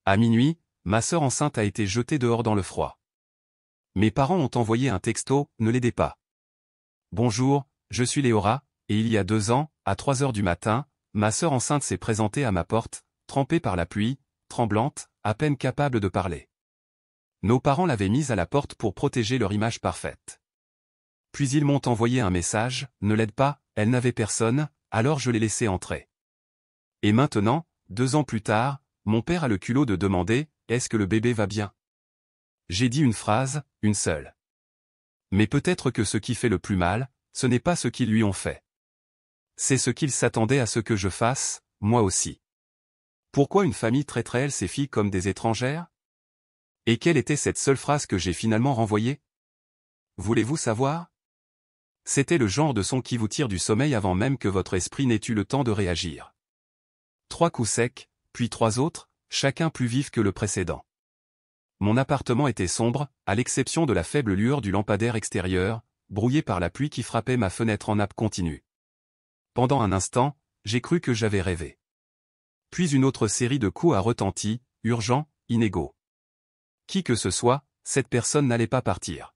À minuit, ma sœur enceinte a été jetée dehors dans le froid. Mes parents ont envoyé un texto, ne l'aidez pas. Bonjour, je suis Léora, et il y a 2 ans, à 3 heures du matin, ma sœur enceinte s'est présentée à ma porte, trempée par la pluie, tremblante, à peine capable de parler. Nos parents l'avaient mise à la porte pour protéger leur image parfaite. Puis ils m'ont envoyé un message, ne l'aide pas, elle n'avait personne, alors je l'ai laissée entrer. Et maintenant, 2 ans plus tard, mon père a le culot de demander, est-ce que le bébé va bien? J'ai dit une phrase, une seule. Mais peut-être que ce qui fait le plus mal, ce n'est pas ce qu'ils lui ont fait. C'est ce qu'ils s'attendaient à ce que je fasse, moi aussi. Pourquoi une famille traiterait-elle ses filles comme des étrangères? Et quelle était cette seule phrase que j'ai finalement renvoyée? Voulez-vous savoir? C'était le genre de son qui vous tire du sommeil avant même que votre esprit n'ait eu le temps de réagir. 3 coups secs, puis 3 autres, chacun plus vif que le précédent. Mon appartement était sombre, à l'exception de la faible lueur du lampadaire extérieur, brouillé par la pluie qui frappait ma fenêtre en nappe continue. Pendant un instant, j'ai cru que j'avais rêvé. Puis une autre série de coups a retenti, urgents, inégaux. Qui que ce soit, cette personne n'allait pas partir.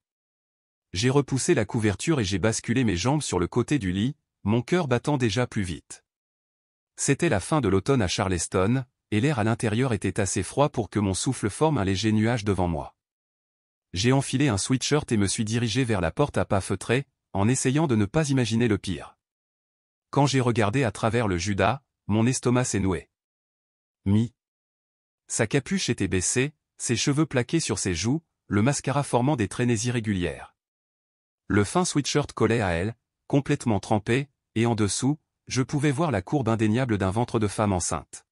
J'ai repoussé la couverture et j'ai basculé mes jambes sur le côté du lit, mon cœur battant déjà plus vite. C'était la fin de l'automne à Charleston, et l'air à l'intérieur était assez froid pour que mon souffle forme un léger nuage devant moi. J'ai enfilé un sweatshirt et me suis dirigé vers la porte à pas feutrés, en essayant de ne pas imaginer le pire. Quand j'ai regardé à travers le Judas, mon estomac s'est noué. Sa capuche était baissée, ses cheveux plaqués sur ses joues, le mascara formant des traînées irrégulières. Le fin sweatshirt collait à elle, complètement trempé, et en dessous, je pouvais voir la courbe indéniable d'un ventre de femme enceinte.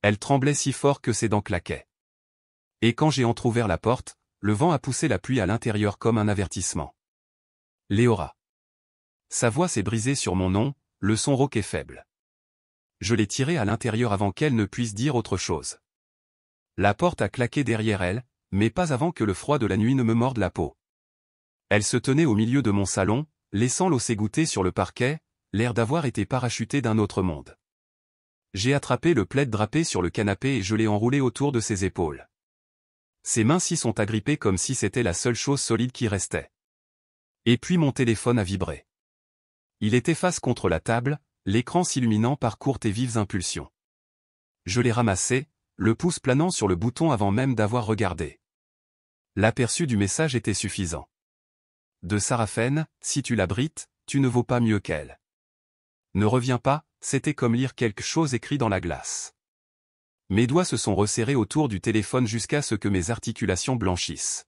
Elle tremblait si fort que ses dents claquaient. Et quand j'ai entrouvert la porte, le vent a poussé la pluie à l'intérieur comme un avertissement. Léora. Sa voix s'est brisée sur mon nom, le son rauque et faible. Je l'ai tirée à l'intérieur avant qu'elle ne puisse dire autre chose. La porte a claqué derrière elle, mais pas avant que le froid de la nuit ne me morde la peau. Elle se tenait au milieu de mon salon, laissant l'eau s'égoutter sur le parquet, l'air d'avoir été parachutée d'un autre monde. J'ai attrapé le plaid drapé sur le canapé et je l'ai enroulé autour de ses épaules. Ses mains s'y sont agrippées comme si c'était la seule chose solide qui restait. Et puis mon téléphone a vibré. Il était face contre la table, l'écran s'illuminant par courtes et vives impulsions. Je l'ai ramassé, le pouce planant sur le bouton avant même d'avoir regardé. L'aperçu du message était suffisant. De Sarafène, si tu l'abrites, tu ne vaux pas mieux qu'elle. Ne reviens pas, c'était comme lire quelque chose écrit dans la glace. Mes doigts se sont resserrés autour du téléphone jusqu'à ce que mes articulations blanchissent.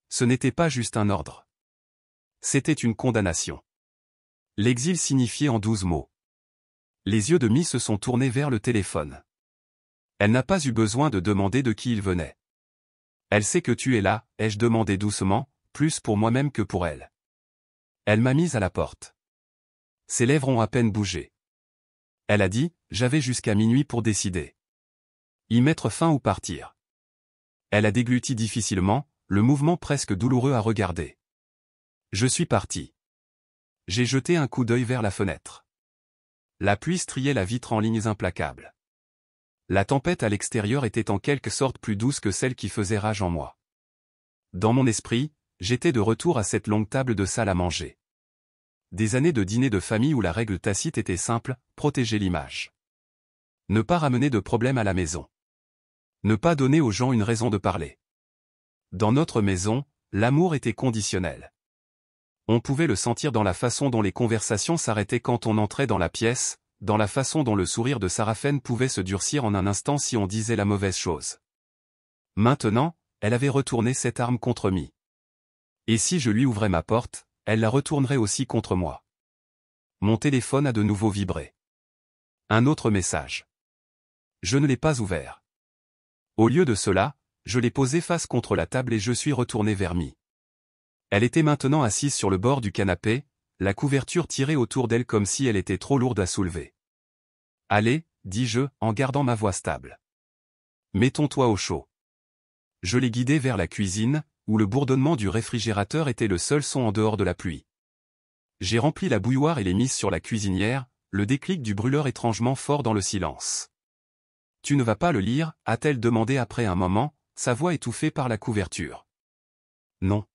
Ce n'était pas juste un ordre. C'était une condamnation. L'exil signifiait en 12 mots. Les yeux de Mie se sont tournés vers le téléphone. Elle n'a pas eu besoin de demander de qui il venait. Elle sait que tu es là, ai-je demandé doucement, plus pour moi-même que pour elle. Elle m'a mise à la porte. Ses lèvres ont à peine bougé. Elle a dit, j'avais jusqu'à minuit pour décider. Y mettre fin ou partir. Elle a dégluti difficilement, le mouvement presque douloureux à regarder. Je suis parti. J'ai jeté un coup d'œil vers la fenêtre. La pluie striait la vitre en lignes implacables. La tempête à l'extérieur était en quelque sorte plus douce que celle qui faisait rage en moi. Dans mon esprit, j'étais de retour à cette longue table de salle à manger. Des années de dîner de famille où la règle tacite était simple, protéger l'image. Ne pas ramener de problème à la maison. Ne pas donner aux gens une raison de parler. Dans notre maison, l'amour était conditionnel. On pouvait le sentir dans la façon dont les conversations s'arrêtaient quand on entrait dans la pièce, dans la façon dont le sourire de Sarafène pouvait se durcir en un instant si on disait la mauvaise chose. Maintenant, elle avait retourné cette arme contre Mie. Et si je lui ouvrais ma porte, elle la retournerait aussi contre moi. Mon téléphone a de nouveau vibré. Un autre message. Je ne l'ai pas ouvert. Au lieu de cela, je l'ai posé face contre la table et je suis retourné vers Mie. Elle était maintenant assise sur le bord du canapé, la couverture tirée autour d'elle comme si elle était trop lourde à soulever. Allez, dis-je, en gardant ma voix stable. Mettons-toi au chaud. Je l'ai guidée vers la cuisine, où le bourdonnement du réfrigérateur était le seul son en dehors de la pluie. J'ai rempli la bouilloire et l'ai mise sur la cuisinière, le déclic du brûleur étrangement fort dans le silence. Tu ne vas pas le lire, a-t-elle demandé après un moment, sa voix étouffée par la couverture. Non.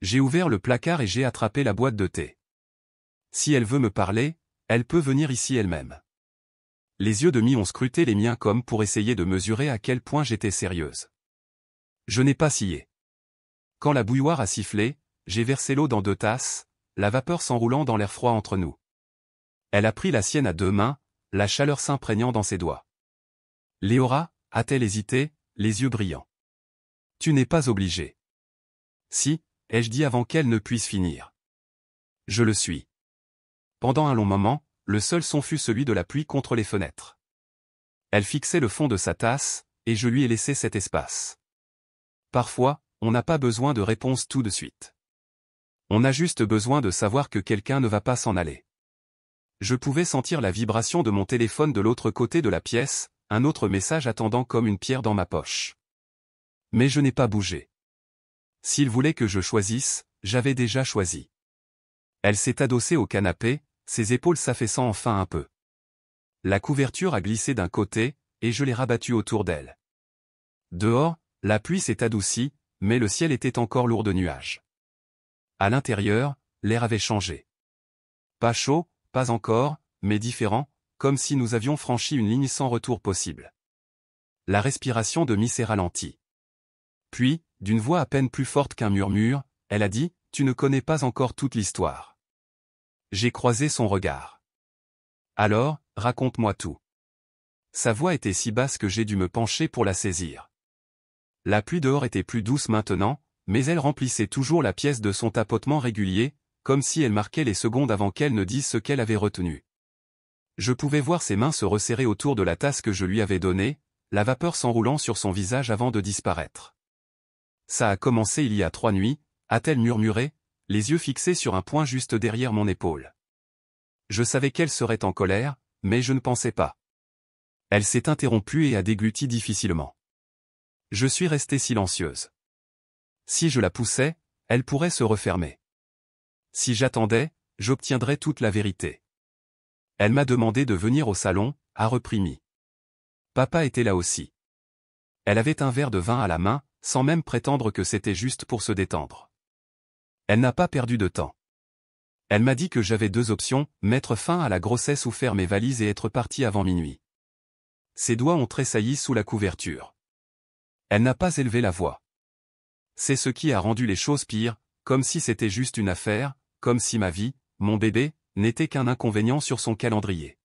J'ai ouvert le placard et j'ai attrapé la boîte de thé. Si elle veut me parler, elle peut venir ici elle-même. Les yeux de Mi ont scruté les miens comme pour essayer de mesurer à quel point j'étais sérieuse. Je n'ai pas scié. Quand la bouilloire a sifflé, j'ai versé l'eau dans 2 tasses, la vapeur s'enroulant dans l'air froid entre nous. Elle a pris la sienne à 2 mains, la chaleur s'imprégnant dans ses doigts. Léora, a-t-elle hésité, les yeux brillants. Tu n'es pas obligé. Si, ai-je dit avant qu'elle ne puisse finir. Je le suis. Pendant un long moment, le seul son fut celui de la pluie contre les fenêtres. Elle fixait le fond de sa tasse, et je lui ai laissé cet espace. Parfois, on n'a pas besoin de réponse tout de suite. On a juste besoin de savoir que quelqu'un ne va pas s'en aller. Je pouvais sentir la vibration de mon téléphone de l'autre côté de la pièce, un autre message attendant comme une pierre dans ma poche. Mais je n'ai pas bougé. S'il voulait que je choisisse, j'avais déjà choisi. Elle s'est adossée au canapé, ses épaules s'affaissant enfin un peu. La couverture a glissé d'un côté, et je l'ai rabattue autour d'elle. Dehors, la pluie s'est adoucie, mais le ciel était encore lourd de nuages. À l'intérieur, l'air avait changé. Pas chaud, pas encore, mais différent, comme si nous avions franchi une ligne sans retour possible. La respiration de Mi s'est ralentie. Puis, d'une voix à peine plus forte qu'un murmure, elle a dit, « Tu ne connais pas encore toute l'histoire. » J'ai croisé son regard. Alors, raconte-moi tout. Sa voix était si basse que j'ai dû me pencher pour la saisir. La pluie dehors était plus douce maintenant, mais elle remplissait toujours la pièce de son tapotement régulier, comme si elle marquait les secondes avant qu'elle ne dise ce qu'elle avait retenu. Je pouvais voir ses mains se resserrer autour de la tasse que je lui avais donnée, la vapeur s'enroulant sur son visage avant de disparaître. Ça a commencé il y a 3 nuits, a-t-elle murmuré, les yeux fixés sur un point juste derrière mon épaule. Je savais qu'elle serait en colère, mais je ne pensais pas. Elle s'est interrompue et a dégluti difficilement. Je suis restée silencieuse. Si je la poussais, elle pourrait se refermer. Si j'attendais, j'obtiendrais toute la vérité. Elle m'a demandé de venir au salon, a repris Mi. Papa était là aussi. Elle avait un verre de vin à la main, sans même prétendre que c'était juste pour se détendre. Elle n'a pas perdu de temps. Elle m'a dit que j'avais 2 options, mettre fin à la grossesse ou faire mes valises et être parti avant minuit. Ses doigts ont tressailli sous la couverture. Elle n'a pas élevé la voix. C'est ce qui a rendu les choses pires, comme si c'était juste une affaire, comme si ma vie, mon bébé, n'était qu'un inconvénient sur son calendrier.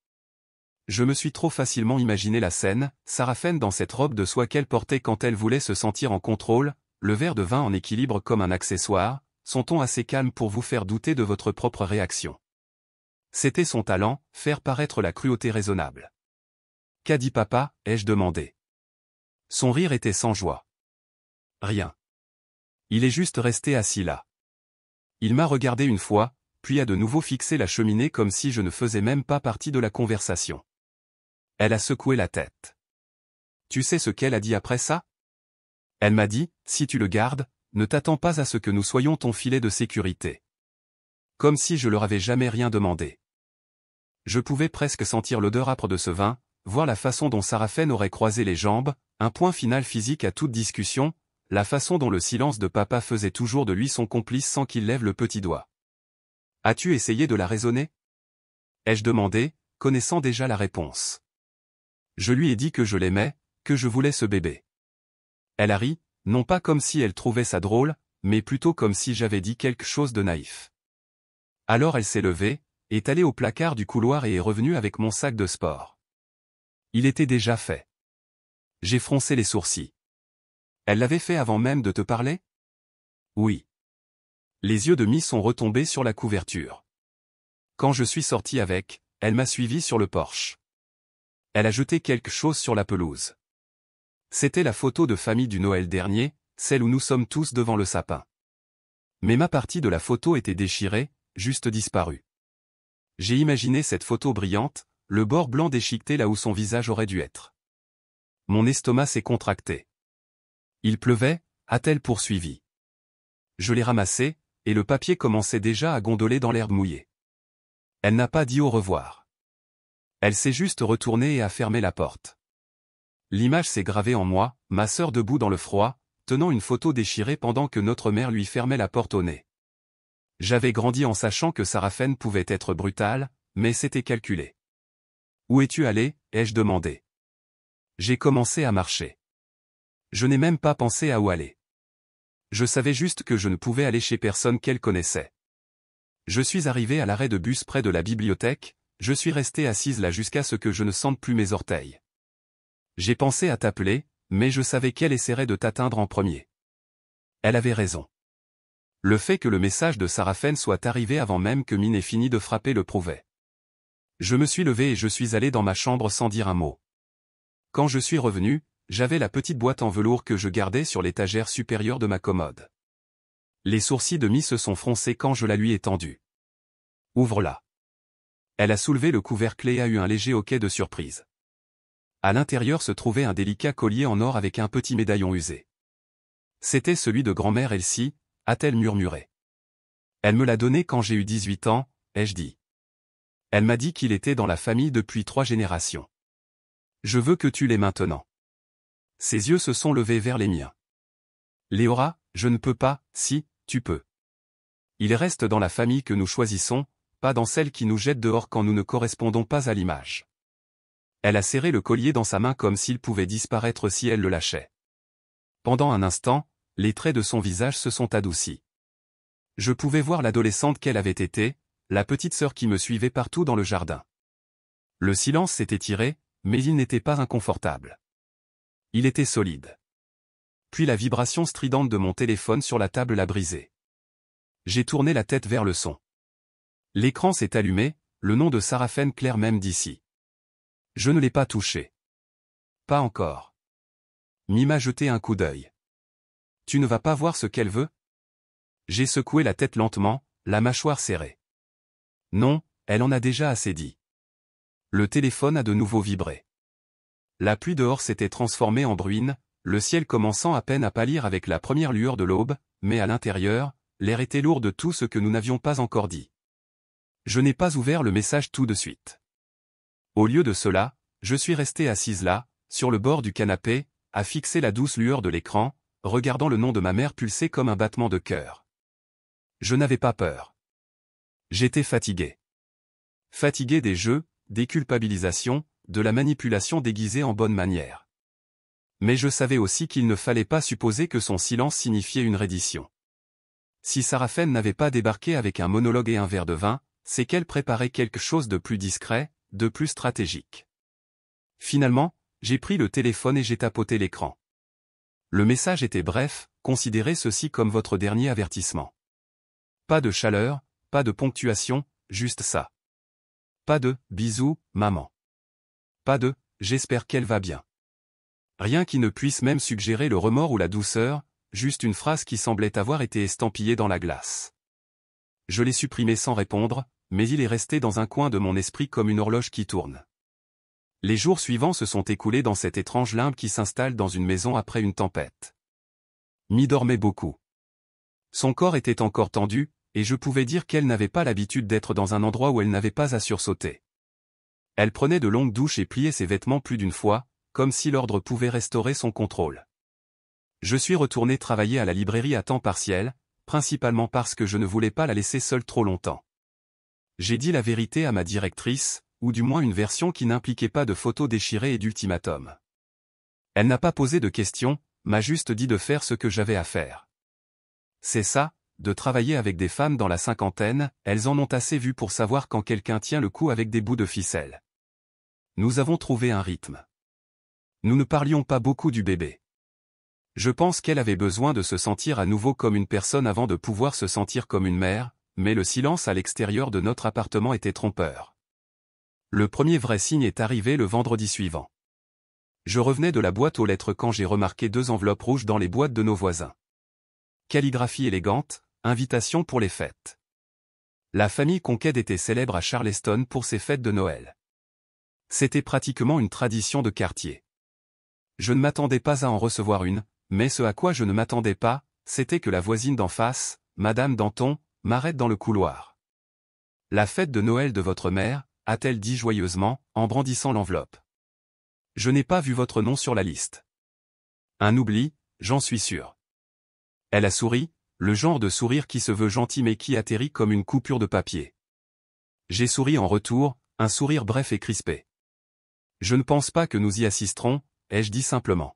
Je me suis trop facilement imaginé la scène, Sarafen dans cette robe de soie qu'elle portait quand elle voulait se sentir en contrôle, le verre de vin en équilibre comme un accessoire, son ton assez calme pour vous faire douter de votre propre réaction. C'était son talent, faire paraître la cruauté raisonnable. « Qu'a dit papa ?» ai-je demandé. Son rire était sans joie. Rien. Il est juste resté assis là. Il m'a regardé une fois, puis a de nouveau fixé la cheminée comme si je ne faisais même pas partie de la conversation. Elle a secoué la tête. Tu sais ce qu'elle a dit après ça? Elle m'a dit, si tu le gardes, ne t'attends pas à ce que nous soyons ton filet de sécurité. Comme si je leur avais jamais rien demandé. Je pouvais presque sentir l'odeur âpre de ce vin, voir la façon dont Sarafen aurait croisé les jambes, un point final physique à toute discussion, la façon dont le silence de papa faisait toujours de lui son complice sans qu'il lève le petit doigt. As-tu essayé de la raisonner? Ai-je demandé, connaissant déjà la réponse. Je lui ai dit que je l'aimais, que je voulais ce bébé. Elle a ri, non pas comme si elle trouvait ça drôle, mais plutôt comme si j'avais dit quelque chose de naïf. Alors elle s'est levée, est allée au placard du couloir et est revenue avec mon sac de sport. Il était déjà fait. J'ai froncé les sourcils. Elle l'avait fait avant même de te parler? Oui. Les yeux de Mi sont retombés sur la couverture. Quand je suis sorti avec, elle m'a suivi sur le porche. Elle a jeté quelque chose sur la pelouse. C'était la photo de famille du Noël dernier, celle où nous sommes tous devant le sapin. Mais ma partie de la photo était déchirée, juste disparue. J'ai imaginé cette photo brillante, le bord blanc déchiqueté là où son visage aurait dû être. Mon estomac s'est contracté. Il pleuvait, a-t-elle poursuivi. Je l'ai ramassé, et le papier commençait déjà à gondoler dans l'herbe mouillée. Elle n'a pas dit au revoir. Elle s'est juste retournée et a fermé la porte. L'image s'est gravée en moi, ma sœur debout dans le froid, tenant une photo déchirée pendant que notre mère lui fermait la porte au nez. J'avais grandi en sachant que Sarafen pouvait être brutale, mais c'était calculé. « Où es-tu allé ?» ai-je demandé. J'ai commencé à marcher. Je n'ai même pas pensé à où aller. Je savais juste que je ne pouvais aller chez personne qu'elle connaissait. Je suis arrivé à l'arrêt de bus près de la bibliothèque, je suis resté assise là jusqu'à ce que je ne sente plus mes orteils. J'ai pensé à t'appeler, mais je savais qu'elle essaierait de t'atteindre en premier. Elle avait raison. Le fait que le message de Sarafen soit arrivé avant même que Mine ait fini de frapper le prouvait. Je me suis levé et je suis allé dans ma chambre sans dire un mot. Quand je suis revenu, j'avais la petite boîte en velours que je gardais sur l'étagère supérieure de ma commode. Les sourcils de Mi se sont froncés quand je la lui ai tendue. « Ouvre-la. » Elle a soulevé le couvercle et a eu un léger hoquet de surprise. À l'intérieur se trouvait un délicat collier en or avec un petit médaillon usé. « C'était celui de grand-mère Elsie », a-t-elle murmuré. « Elle me l'a donné quand j'ai eu 18 ans, ai-je dit. Elle m'a dit qu'il était dans la famille depuis 3 générations. Je veux que tu l'aies maintenant. » Ses yeux se sont levés vers les miens. « Léora, je ne peux pas, si, tu peux. Il reste dans la famille que nous choisissons, pas dans celle qui nous jette dehors quand nous ne correspondons pas à l'image. » Elle a serré le collier dans sa main comme s'il pouvait disparaître si elle le lâchait. Pendant un instant, les traits de son visage se sont adoucis. Je pouvais voir l'adolescente qu'elle avait été, la petite sœur qui me suivait partout dans le jardin. Le silence s'était tiré, mais il n'était pas inconfortable. Il était solide. Puis la vibration stridente de mon téléphone sur la table l'a brisé. J'ai tourné la tête vers le son. L'écran s'est allumé, le nom de Sarafen clair même d'ici. Je ne l'ai pas touché. Pas encore. Mi m'a jeté un coup d'œil. Tu ne vas pas voir ce qu'elle veut? J'ai secoué la tête lentement, la mâchoire serrée. Non, elle en a déjà assez dit. Le téléphone a de nouveau vibré. La pluie dehors s'était transformée en bruine, le ciel commençant à peine à pâlir avec la première lueur de l'aube, mais à l'intérieur, l'air était lourd de tout ce que nous n'avions pas encore dit. Je n'ai pas ouvert le message tout de suite. Au lieu de cela, je suis resté assise là, sur le bord du canapé, à fixer la douce lueur de l'écran, regardant le nom de ma mère pulser comme un battement de cœur. Je n'avais pas peur. J'étais fatigué. Fatigué des jeux, des culpabilisations, de la manipulation déguisée en bonne manière. Mais je savais aussi qu'il ne fallait pas supposer que son silence signifiait une reddition. Si Sarafen n'avait pas débarqué avec un monologue et un verre de vin, c'est qu'elle préparait quelque chose de plus discret, de plus stratégique. Finalement, j'ai pris le téléphone et j'ai tapoté l'écran. Le message était bref, considérez ceci comme votre dernier avertissement. Pas de chaleur, pas de ponctuation, juste ça. Pas de « bisous, maman ». Pas de « j'espère qu'elle va bien ». Rien qui ne puisse même suggérer le remords ou la douceur, juste une phrase qui semblait avoir été estampillée dans la glace. Je l'ai supprimé sans répondre, mais il est resté dans un coin de mon esprit comme une horloge qui tourne. Les jours suivants se sont écoulés dans cet étrange limbe qui s'installe dans une maison après une tempête. Mi dormait beaucoup. Son corps était encore tendu, et je pouvais dire qu'elle n'avait pas l'habitude d'être dans un endroit où elle n'avait pas à sursauter. Elle prenait de longues douches et pliait ses vêtements plus d'une fois, comme si l'ordre pouvait restaurer son contrôle. Je suis retourné travailler à la librairie à temps partiel, principalement parce que je ne voulais pas la laisser seule trop longtemps. J'ai dit la vérité à ma directrice, ou du moins une version qui n'impliquait pas de photos déchirées et d'ultimatum. Elle n'a pas posé de questions, m'a juste dit de faire ce que j'avais à faire. C'est ça, de travailler avec des femmes dans la cinquantaine, elles en ont assez vu pour savoir quand quelqu'un tient le coup avec des bouts de ficelle. Nous avons trouvé un rythme. Nous ne parlions pas beaucoup du bébé. Je pense qu'elle avait besoin de se sentir à nouveau comme une personne avant de pouvoir se sentir comme une mère, mais le silence à l'extérieur de notre appartement était trompeur. Le premier vrai signe est arrivé le vendredi suivant. Je revenais de la boîte aux lettres quand j'ai remarqué 2 enveloppes rouges dans les boîtes de nos voisins. Calligraphie élégante, invitation pour les fêtes. La famille Conquête était célèbre à Charleston pour ses fêtes de Noël. C'était pratiquement une tradition de quartier. Je ne m'attendais pas à en recevoir une, mais ce à quoi je ne m'attendais pas, c'était que la voisine d'en face, Madame Danton, m'arrête dans le couloir. « La fête de Noël de votre mère », a-t-elle dit joyeusement, en brandissant l'enveloppe. Je n'ai pas vu votre nom sur la liste. Un oubli, j'en suis sûr. Elle a souri, le genre de sourire qui se veut gentil mais qui atterrit comme une coupure de papier. J'ai souri en retour, un sourire bref et crispé. Je ne pense pas que nous y assisterons, ai-je dit simplement.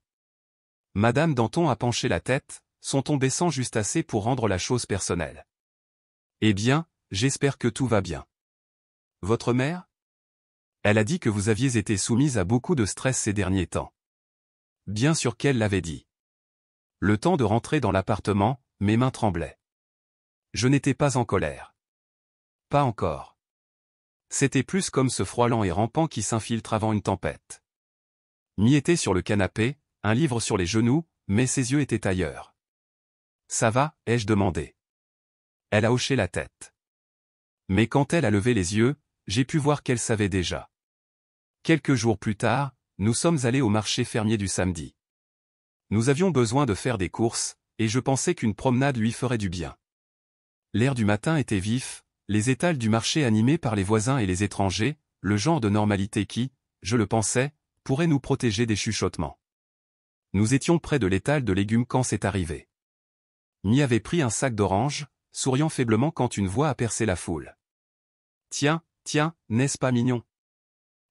Madame Danton a penché la tête, son ton baissant juste assez pour rendre la chose personnelle. Eh bien, j'espère que tout va bien. Votre mère? Elle a dit que vous aviez été soumise à beaucoup de stress ces derniers temps. Bien sûr qu'elle l'avait dit. Le temps de rentrer dans l'appartement, mes mains tremblaient. Je n'étais pas en colère. Pas encore. C'était plus comme ce froid lent et rampant qui s'infiltre avant une tempête. Mie était sur le canapé, un livre sur les genoux, mais ses yeux étaient ailleurs. Ça va, ai-je demandé. Elle a hoché la tête. Mais quand elle a levé les yeux, j'ai pu voir qu'elle savait déjà. Quelques jours plus tard, nous sommes allés au marché fermier du samedi. Nous avions besoin de faire des courses, et je pensais qu'une promenade lui ferait du bien. L'air du matin était vif, les étals du marché animés par les voisins et les étrangers, le genre de normalité qui, je le pensais, pourrait nous protéger des chuchotements. Nous étions près de l'étal de légumes quand c'est arrivé. Mie avait pris un sac d'oranges, souriant faiblement quand une voix a percé la foule. Tiens, n'est-ce pas mignon?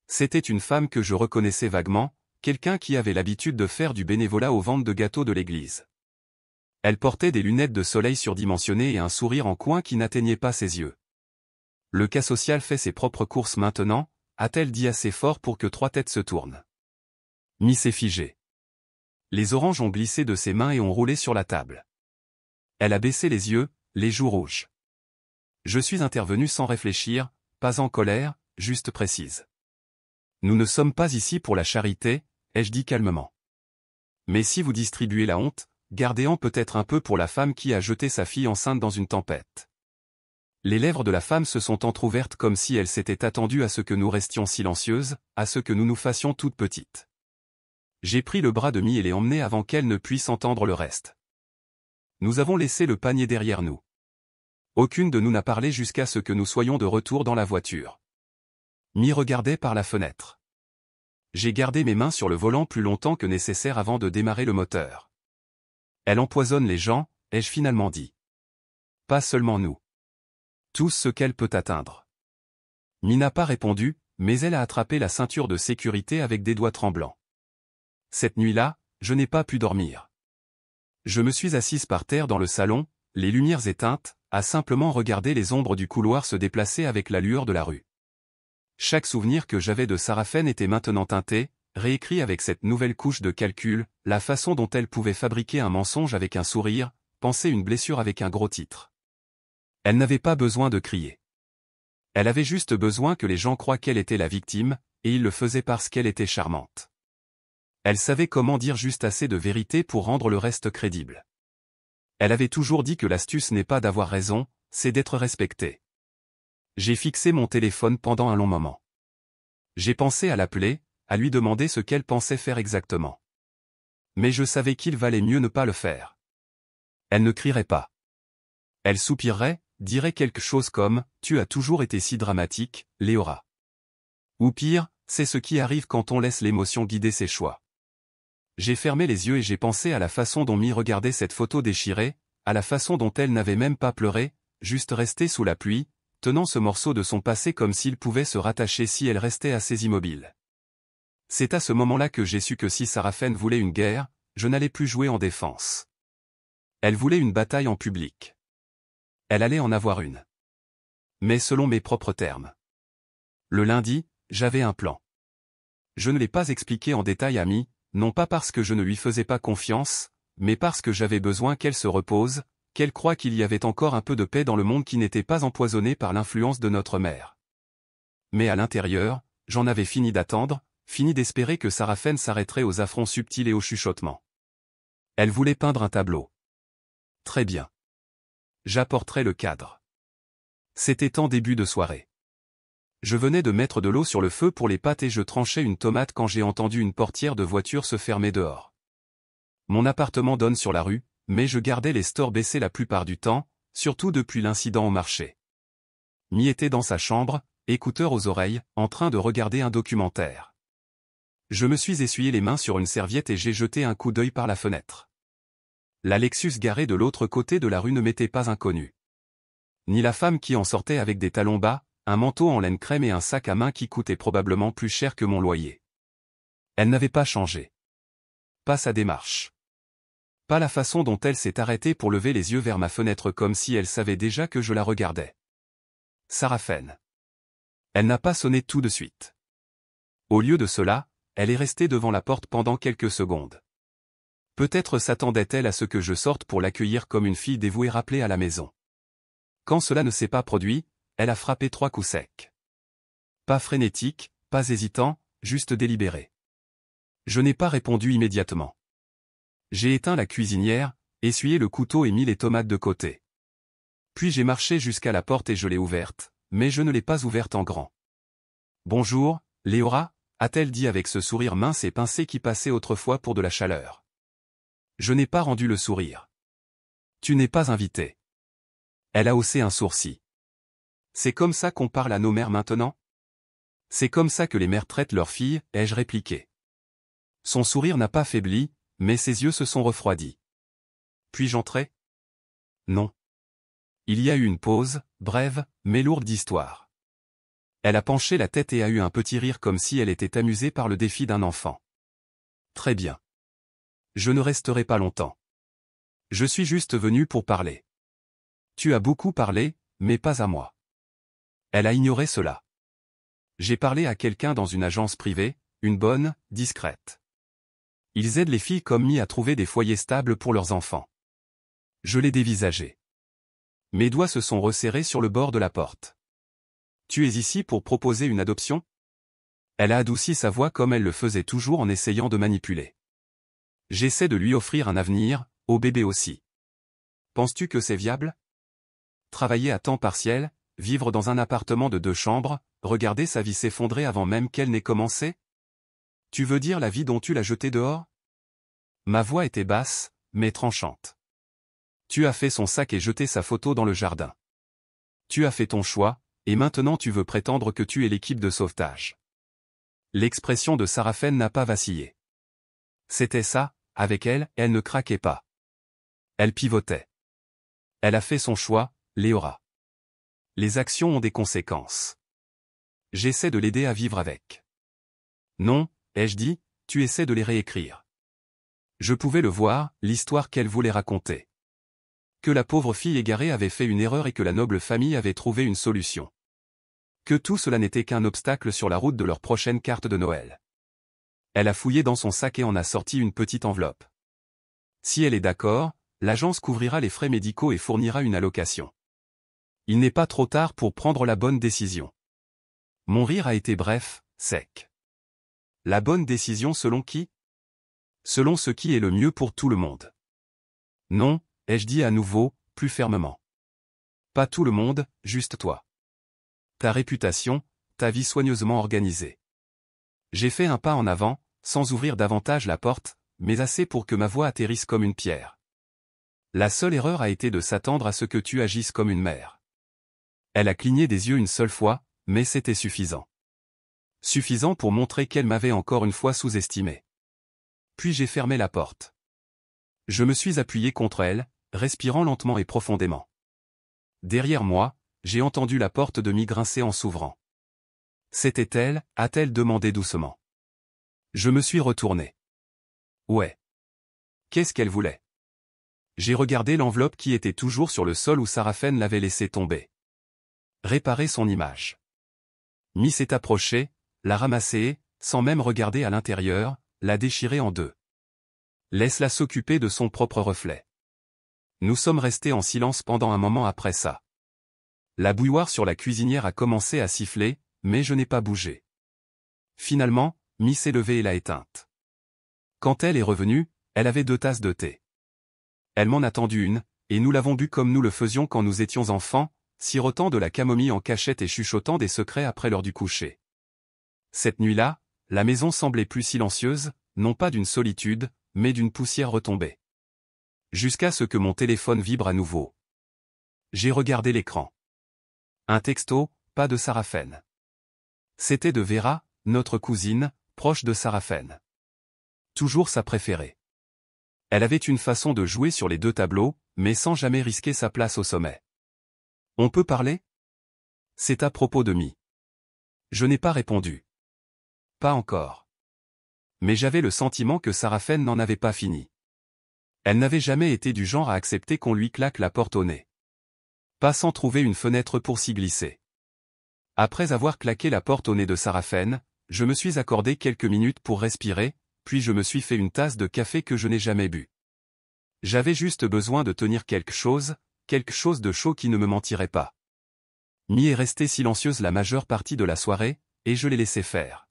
C'était une femme que je reconnaissais vaguement, quelqu'un qui avait l'habitude de faire du bénévolat aux ventes de gâteaux de l'église. Elle portait des lunettes de soleil surdimensionnées et un sourire en coin qui n'atteignait pas ses yeux. Le cas social fait ses propres courses maintenant, a-t-elle dit assez fort pour que trois têtes se tournent. Mie s'est figée. Les oranges ont glissé de ses mains et ont roulé sur la table. Elle a baissé les yeux, les joues rouges. Je suis intervenu sans réfléchir, pas en colère, juste précise. Nous ne sommes pas ici pour la charité, ai-je dit calmement. Mais si vous distribuez la honte, gardez-en peut-être un peu pour la femme qui a jeté sa fille enceinte dans une tempête. Les lèvres de la femme se sont entr'ouvertes comme si elle s'était attendue à ce que nous restions silencieuses, à ce que nous nous fassions toutes petites. J'ai pris le bras de Mie et l'ai emmenée avant qu'elle ne puisse entendre le reste. Nous avons laissé le panier derrière nous. Aucune de nous n'a parlé jusqu'à ce que nous soyons de retour dans la voiture. Mie regardait par la fenêtre. J'ai gardé mes mains sur le volant plus longtemps que nécessaire avant de démarrer le moteur. Elle empoisonne les gens, ai-je finalement dit. Pas seulement nous. Tous ceux qu'elle peut atteindre. Mie n'a pas répondu, mais elle a attrapé la ceinture de sécurité avec des doigts tremblants. Cette nuit-là, je n'ai pas pu dormir. Je me suis assise par terre dans le salon, les lumières éteintes, à simplement regarder les ombres du couloir se déplacer avec la lueur de la rue. Chaque souvenir que j'avais de Sarafen était maintenant teinté, réécrit avec cette nouvelle couche de calcul, la façon dont elle pouvait fabriquer un mensonge avec un sourire, penser une blessure avec un gros titre. Elle n'avait pas besoin de crier. Elle avait juste besoin que les gens croient qu'elle était la victime, et ils le faisaient parce qu'elle était charmante. Elle savait comment dire juste assez de vérité pour rendre le reste crédible. Elle avait toujours dit que l'astuce n'est pas d'avoir raison, c'est d'être respecté. J'ai fixé mon téléphone pendant un long moment. J'ai pensé à l'appeler, à lui demander ce qu'elle pensait faire exactement. Mais je savais qu'il valait mieux ne pas le faire. Elle ne crierait pas. Elle soupirerait, dirait quelque chose comme « Tu as toujours été si dramatique, Léora ». Ou pire, c'est ce qui arrive quand on laisse l'émotion guider ses choix. J'ai fermé les yeux et j'ai pensé à la façon dont Mie regardait cette photo déchirée, à la façon dont elle n'avait même pas pleuré, juste restée sous la pluie, tenant ce morceau de son passé comme s'il pouvait se rattacher si elle restait assez immobile. C'est à ce moment-là que j'ai su que si Sarafen voulait une guerre, je n'allais plus jouer en défense. Elle voulait une bataille en public. Elle allait en avoir une. Mais selon mes propres termes. Le lundi, j'avais un plan. Je ne l'ai pas expliqué en détail à Mie, non pas parce que je ne lui faisais pas confiance, mais parce que j'avais besoin qu'elle se repose, qu'elle croie qu'il y avait encore un peu de paix dans le monde qui n'était pas empoisonné par l'influence de notre mère. Mais à l'intérieur, j'en avais fini d'attendre, fini d'espérer que Sarafen s'arrêterait aux affronts subtils et aux chuchotements. Elle voulait peindre un tableau. Très bien. J'apporterai le cadre. C'était en début de soirée. Je venais de mettre de l'eau sur le feu pour les pâtes et je tranchais une tomate quand j'ai entendu une portière de voiture se fermer dehors. Mon appartement donne sur la rue, mais je gardais les stores baissés la plupart du temps, surtout depuis l'incident au marché. Mie était dans sa chambre, écouteurs aux oreilles, en train de regarder un documentaire. Je me suis essuyé les mains sur une serviette et j'ai jeté un coup d'œil par la fenêtre. La Lexus garée de l'autre côté de la rue ne m'était pas inconnue. Ni la femme qui en sortait avec des talons bas, un manteau en laine crème et un sac à main qui coûtait probablement plus cher que mon loyer. Elle n'avait pas changé. Pas sa démarche. Pas la façon dont elle s'est arrêtée pour lever les yeux vers ma fenêtre comme si elle savait déjà que je la regardais. Sarafen. Elle n'a pas sonné tout de suite. Au lieu de cela, elle est restée devant la porte pendant quelques secondes. Peut-être s'attendait-elle à ce que je sorte pour l'accueillir comme une fille dévouée rappelée à la maison. Quand cela ne s'est pas produit, elle a frappé 3 coups secs. Pas frénétique, pas hésitant, juste délibéré. Je n'ai pas répondu immédiatement. J'ai éteint la cuisinière, essuyé le couteau et mis les tomates de côté. Puis j'ai marché jusqu'à la porte et je l'ai ouverte, mais je ne l'ai pas ouverte en grand. « Bonjour, Léora » a-t-elle dit avec ce sourire mince et pincé qui passait autrefois pour de la chaleur. Je n'ai pas rendu le sourire. « Tu n'es pas invité. » Elle a haussé un sourcil. « C'est comme ça qu'on parle à nos mères maintenant ? C'est comme ça que les mères traitent leurs filles, ai-je répliqué. Son sourire n'a pas faibli, mais ses yeux se sont refroidis. Puis-je entrer ? Non. Il y a eu une pause, brève, mais lourde d'histoire. Elle a penché la tête et a eu un petit rire comme si elle était amusée par le défi d'un enfant. Très bien. Je ne resterai pas longtemps. Je suis juste venu pour parler. Tu as beaucoup parlé, mais pas à moi. Elle a ignoré cela. J'ai parlé à quelqu'un dans une agence privée, une bonne, discrète. Ils aident les filles comme moi à trouver des foyers stables pour leurs enfants. Je l'ai dévisagé. Mes doigts se sont resserrés sur le bord de la porte. Tu es ici pour proposer une adoption ? Elle a adouci sa voix comme elle le faisait toujours en essayant de manipuler. J'essaie de lui offrir un avenir, au bébé aussi. Penses-tu que c'est viable ? Travailler à temps partiel, vivre dans un appartement de 2 chambres, regarder sa vie s'effondrer avant même qu'elle n'ait commencé ? Tu veux dire la vie dont tu l'as jetée dehors ? Ma voix était basse, mais tranchante. Tu as fait son sac et jeté sa photo dans le jardin. Tu as fait ton choix, et maintenant tu veux prétendre que tu es l'équipe de sauvetage. L'expression de Sarafen n'a pas vacillé. C'était ça, avec elle, elle ne craquait pas. Elle pivotait. Elle a fait son choix, Léora. Les actions ont des conséquences. J'essaie de l'aider à vivre avec. Non, ai-je dit, tu essaies de les réécrire. Je pouvais le voir, l'histoire qu'elle voulait raconter. Que la pauvre fille égarée avait fait une erreur et que la noble famille avait trouvé une solution. Que tout cela n'était qu'un obstacle sur la route de leur prochaine carte de Noël. Elle a fouillé dans son sac et en a sorti une petite enveloppe. Si elle est d'accord, l'agence couvrira les frais médicaux et fournira une allocation. Il n'est pas trop tard pour prendre la bonne décision. Mon rire a été bref, sec. La bonne décision selon qui ? Selon ce qui est le mieux pour tout le monde. Non, ai-je dit à nouveau, plus fermement. Pas tout le monde, juste toi. Ta réputation, ta vie soigneusement organisée. J'ai fait un pas en avant, sans ouvrir davantage la porte, mais assez pour que ma voix atterrisse comme une pierre. La seule erreur a été de s'attendre à ce que tu agisses comme une mère. Elle a cligné des yeux une seule fois, mais c'était suffisant. Suffisant pour montrer qu'elle m'avait encore une fois sous-estimé. Puis j'ai fermé la porte. Je me suis appuyé contre elle, respirant lentement et profondément. Derrière moi, j'ai entendu la porte de mi grincer en s'ouvrant. C'était elle, a-t-elle demandé doucement. Je me suis retourné. Ouais. Qu'est-ce qu'elle voulait ? J'ai regardé l'enveloppe qui était toujours sur le sol où Sarafen l'avait laissée tomber. Réparer son image. Mi s'est approché, l'a ramassée et, sans même regarder à l'intérieur, l'a déchirée en 2. Laisse-la s'occuper de son propre reflet. Nous sommes restés en silence pendant un moment après ça. La bouilloire sur la cuisinière a commencé à siffler, mais je n'ai pas bougé. Finalement, Mi s'est levée et l'a éteinte. Quand elle est revenue, elle avait 2 tasses de thé. Elle m'en a tendu une, et nous l'avons bu comme nous le faisions quand nous étions enfants, sirotant de la camomille en cachette et chuchotant des secrets après l'heure du coucher. Cette nuit-là, la maison semblait plus silencieuse, non pas d'une solitude, mais d'une poussière retombée. Jusqu'à ce que mon téléphone vibre à nouveau. J'ai regardé l'écran. Un texto, pas de Sarafen. C'était de Vera, notre cousine, proche de Sarafen. Toujours sa préférée. Elle avait une façon de jouer sur les deux tableaux, mais sans jamais risquer sa place au sommet. On peut parler? C'est à propos de Mi. Je n'ai pas répondu. Pas encore. Mais j'avais le sentiment que Sarafen n'en avait pas fini. Elle n'avait jamais été du genre à accepter qu'on lui claque la porte au nez. Pas sans trouver une fenêtre pour s'y glisser. Après avoir claqué la porte au nez de Sarafen, je me suis accordé quelques minutes pour respirer, puis je me suis fait une tasse de café que je n'ai jamais bu. J'avais juste besoin de tenir quelque chose de chaud qui ne me mentirait pas. Mi est restée silencieuse la majeure partie de la soirée, et je l'ai laissée faire.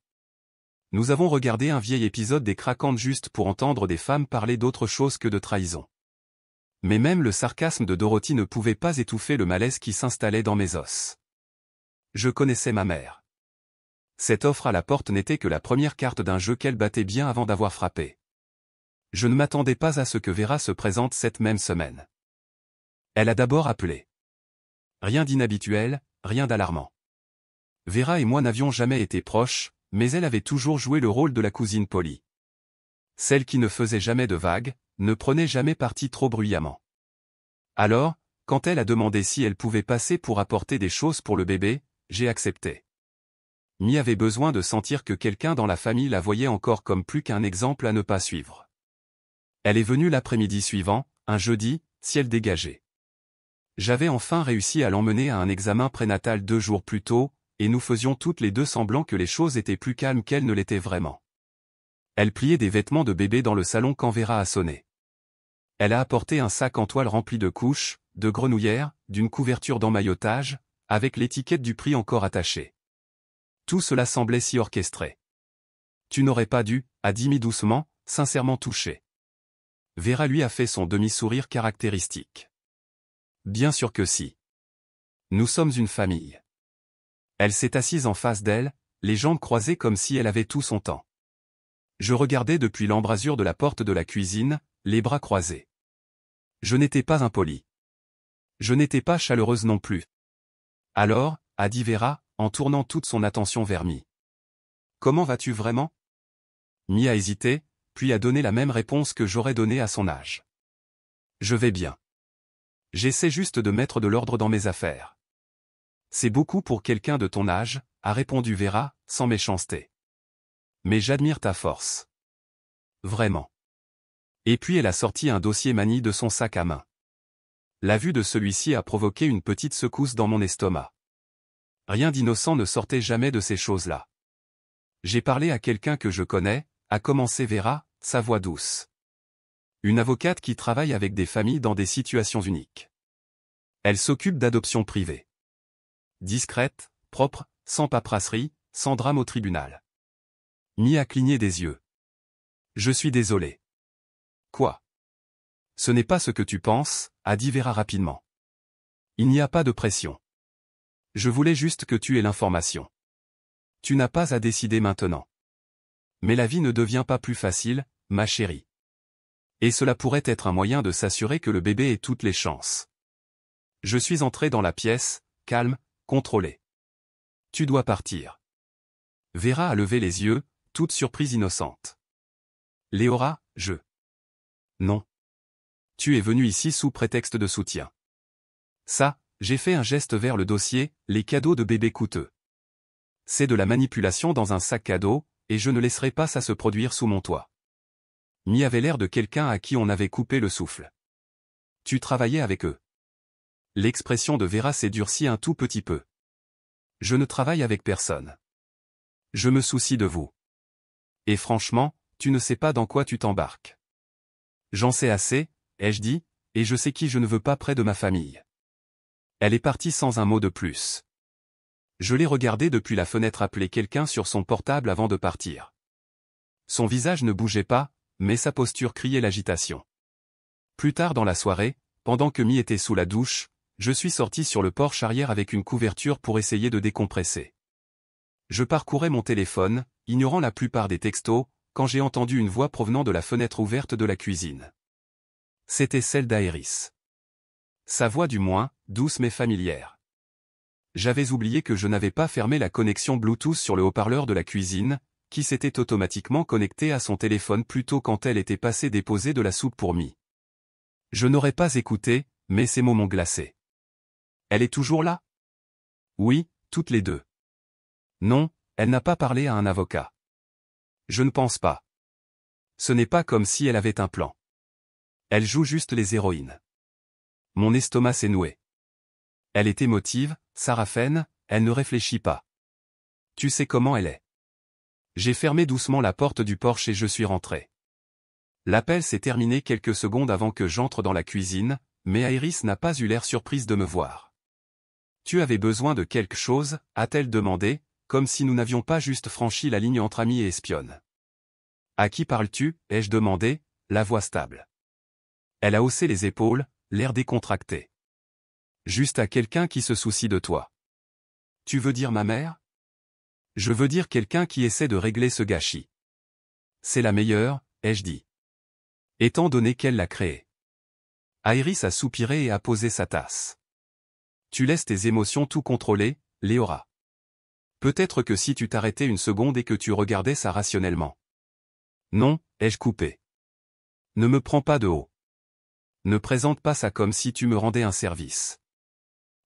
Nous avons regardé un vieil épisode des Craquantes juste pour entendre des femmes parler d'autre chose que de trahison. Mais même le sarcasme de Dorothy ne pouvait pas étouffer le malaise qui s'installait dans mes os. Je connaissais ma mère. Cette offre à la porte n'était que la première carte d'un jeu qu'elle battait bien avant d'avoir frappé. Je ne m'attendais pas à ce que Vera se présente cette même semaine. Elle a d'abord appelé. Rien d'inhabituel, rien d'alarmant. Vera et moi n'avions jamais été proches, mais elle avait toujours joué le rôle de la cousine polie. Celle qui ne faisait jamais de vagues, ne prenait jamais parti trop bruyamment. Alors, quand elle a demandé si elle pouvait passer pour apporter des choses pour le bébé, j'ai accepté. Mi avait besoin de sentir que quelqu'un dans la famille la voyait encore comme plus qu'un exemple à ne pas suivre. Elle est venue l'après-midi suivant, un jeudi, ciel dégagé. J'avais enfin réussi à l'emmener à un examen prénatal 2 jours plus tôt, et nous faisions toutes les deux semblant que les choses étaient plus calmes qu'elles ne l'étaient vraiment. Elle pliait des vêtements de bébé dans le salon quand Vera a sonné. Elle a apporté un sac en toile rempli de couches, de grenouillères, d'une couverture d'emmaillotage, avec l'étiquette du prix encore attachée. Tout cela semblait si orchestré. Tu n'aurais pas dû, a dit Mi doucement, sincèrement touché. Vera lui a fait son demi-sourire caractéristique. Bien sûr que si. Nous sommes une famille. Elle s'est assise en face d'elle, les jambes croisées comme si elle avait tout son temps. Je regardais depuis l'embrasure de la porte de la cuisine, les bras croisés. Je n'étais pas impoli. Je n'étais pas chaleureuse non plus. Alors, a dit Vera, en tournant toute son attention vers Mi. Comment vas-tu vraiment? Mi a hésité, puis a donné la même réponse que j'aurais donnée à son âge. Je vais bien. J'essaie juste de mettre de l'ordre dans mes affaires. C'est beaucoup pour quelqu'un de ton âge, a répondu Vera, sans méchanceté. Mais j'admire ta force. Vraiment. Et puis elle a sorti un dossier manie de son sac à main. La vue de celui-ci a provoqué une petite secousse dans mon estomac. Rien d'innocent ne sortait jamais de ces choses-là. J'ai parlé à quelqu'un que je connais, a commencé Vera, sa voix douce. Une avocate qui travaille avec des familles dans des situations uniques. Elle s'occupe d'adoption privée. Discrète, propre, sans paperasserie, sans drame au tribunal. Mi a cligné des yeux. Je suis désolé. Quoi? Ce n'est pas ce que tu penses, a dit Vera rapidement. Il n'y a pas de pression. Je voulais juste que tu aies l'information. Tu n'as pas à décider maintenant. Mais la vie ne devient pas plus facile, ma chérie. Et cela pourrait être un moyen de s'assurer que le bébé ait toutes les chances. Je suis entré dans la pièce, calme, contrôlé. Tu dois partir. Vera a levé les yeux, toute surprise innocente. Léora, Non. Tu es venu ici sous prétexte de soutien. Ça, j'ai fait un geste vers le dossier, les cadeaux de bébé coûteux. C'est de la manipulation dans un sac cadeau, et je ne laisserai pas ça se produire sous mon toit. Mi avait l'air de quelqu'un à qui on avait coupé le souffle. Tu travaillais avec eux. L'expression de Vera s'est durcie un tout petit peu. Je ne travaille avec personne. Je me soucie de vous. Et franchement, tu ne sais pas dans quoi tu t'embarques. J'en sais assez, ai-je dit, et je sais qui je ne veux pas près de ma famille. Elle est partie sans un mot de plus. Je l'ai regardée depuis la fenêtre appeler quelqu'un sur son portable avant de partir. Son visage ne bougeait pas, mais sa posture criait l'agitation. Plus tard dans la soirée, pendant que Mi était sous la douche, je suis sorti sur le porche arrière avec une couverture pour essayer de décompresser. Je parcourais mon téléphone, ignorant la plupart des textos, quand j'ai entendu une voix provenant de la fenêtre ouverte de la cuisine. C'était celle d'Aéris. Sa voix du moins, douce mais familière. J'avais oublié que je n'avais pas fermé la connexion Bluetooth sur le haut-parleur de la cuisine, qui s'était automatiquement connectée à son téléphone plus tôt quand elle était passée déposer de la soupe pour Mi. Je n'aurais pas écouté, mais ces mots m'ont glacé. Elle est toujours là? Oui, toutes les deux. Non, elle n'a pas parlé à un avocat. Je ne pense pas. Ce n'est pas comme si elle avait un plan. Elle joue juste les héroïnes. Mon estomac s'est noué. Elle est émotive, Sarafène, elle ne réfléchit pas. Tu sais comment elle est. J'ai fermé doucement la porte du porche et je suis rentré. L'appel s'est terminé quelques secondes avant que j'entre dans la cuisine, mais Iris n'a pas eu l'air surprise de me voir. Tu avais besoin de quelque chose, a-t-elle demandé, comme si nous n'avions pas juste franchi la ligne entre amis et espionnes. À qui parles-tu, ai-je demandé, la voix stable. Elle a haussé les épaules, l'air décontracté. Juste à quelqu'un qui se soucie de toi. Tu veux dire ma mère? Je veux dire quelqu'un qui essaie de régler ce gâchis. C'est la meilleure, ai-je dit. Étant donné qu'elle l'a créée. Iris a soupiré et a posé sa tasse. Tu laisses tes émotions tout contrôler, Léora. Peut-être que si tu t'arrêtais une seconde et que tu regardais ça rationnellement. Non, ai-je coupé. Ne me prends pas de haut. Ne présente pas ça comme si tu me rendais un service.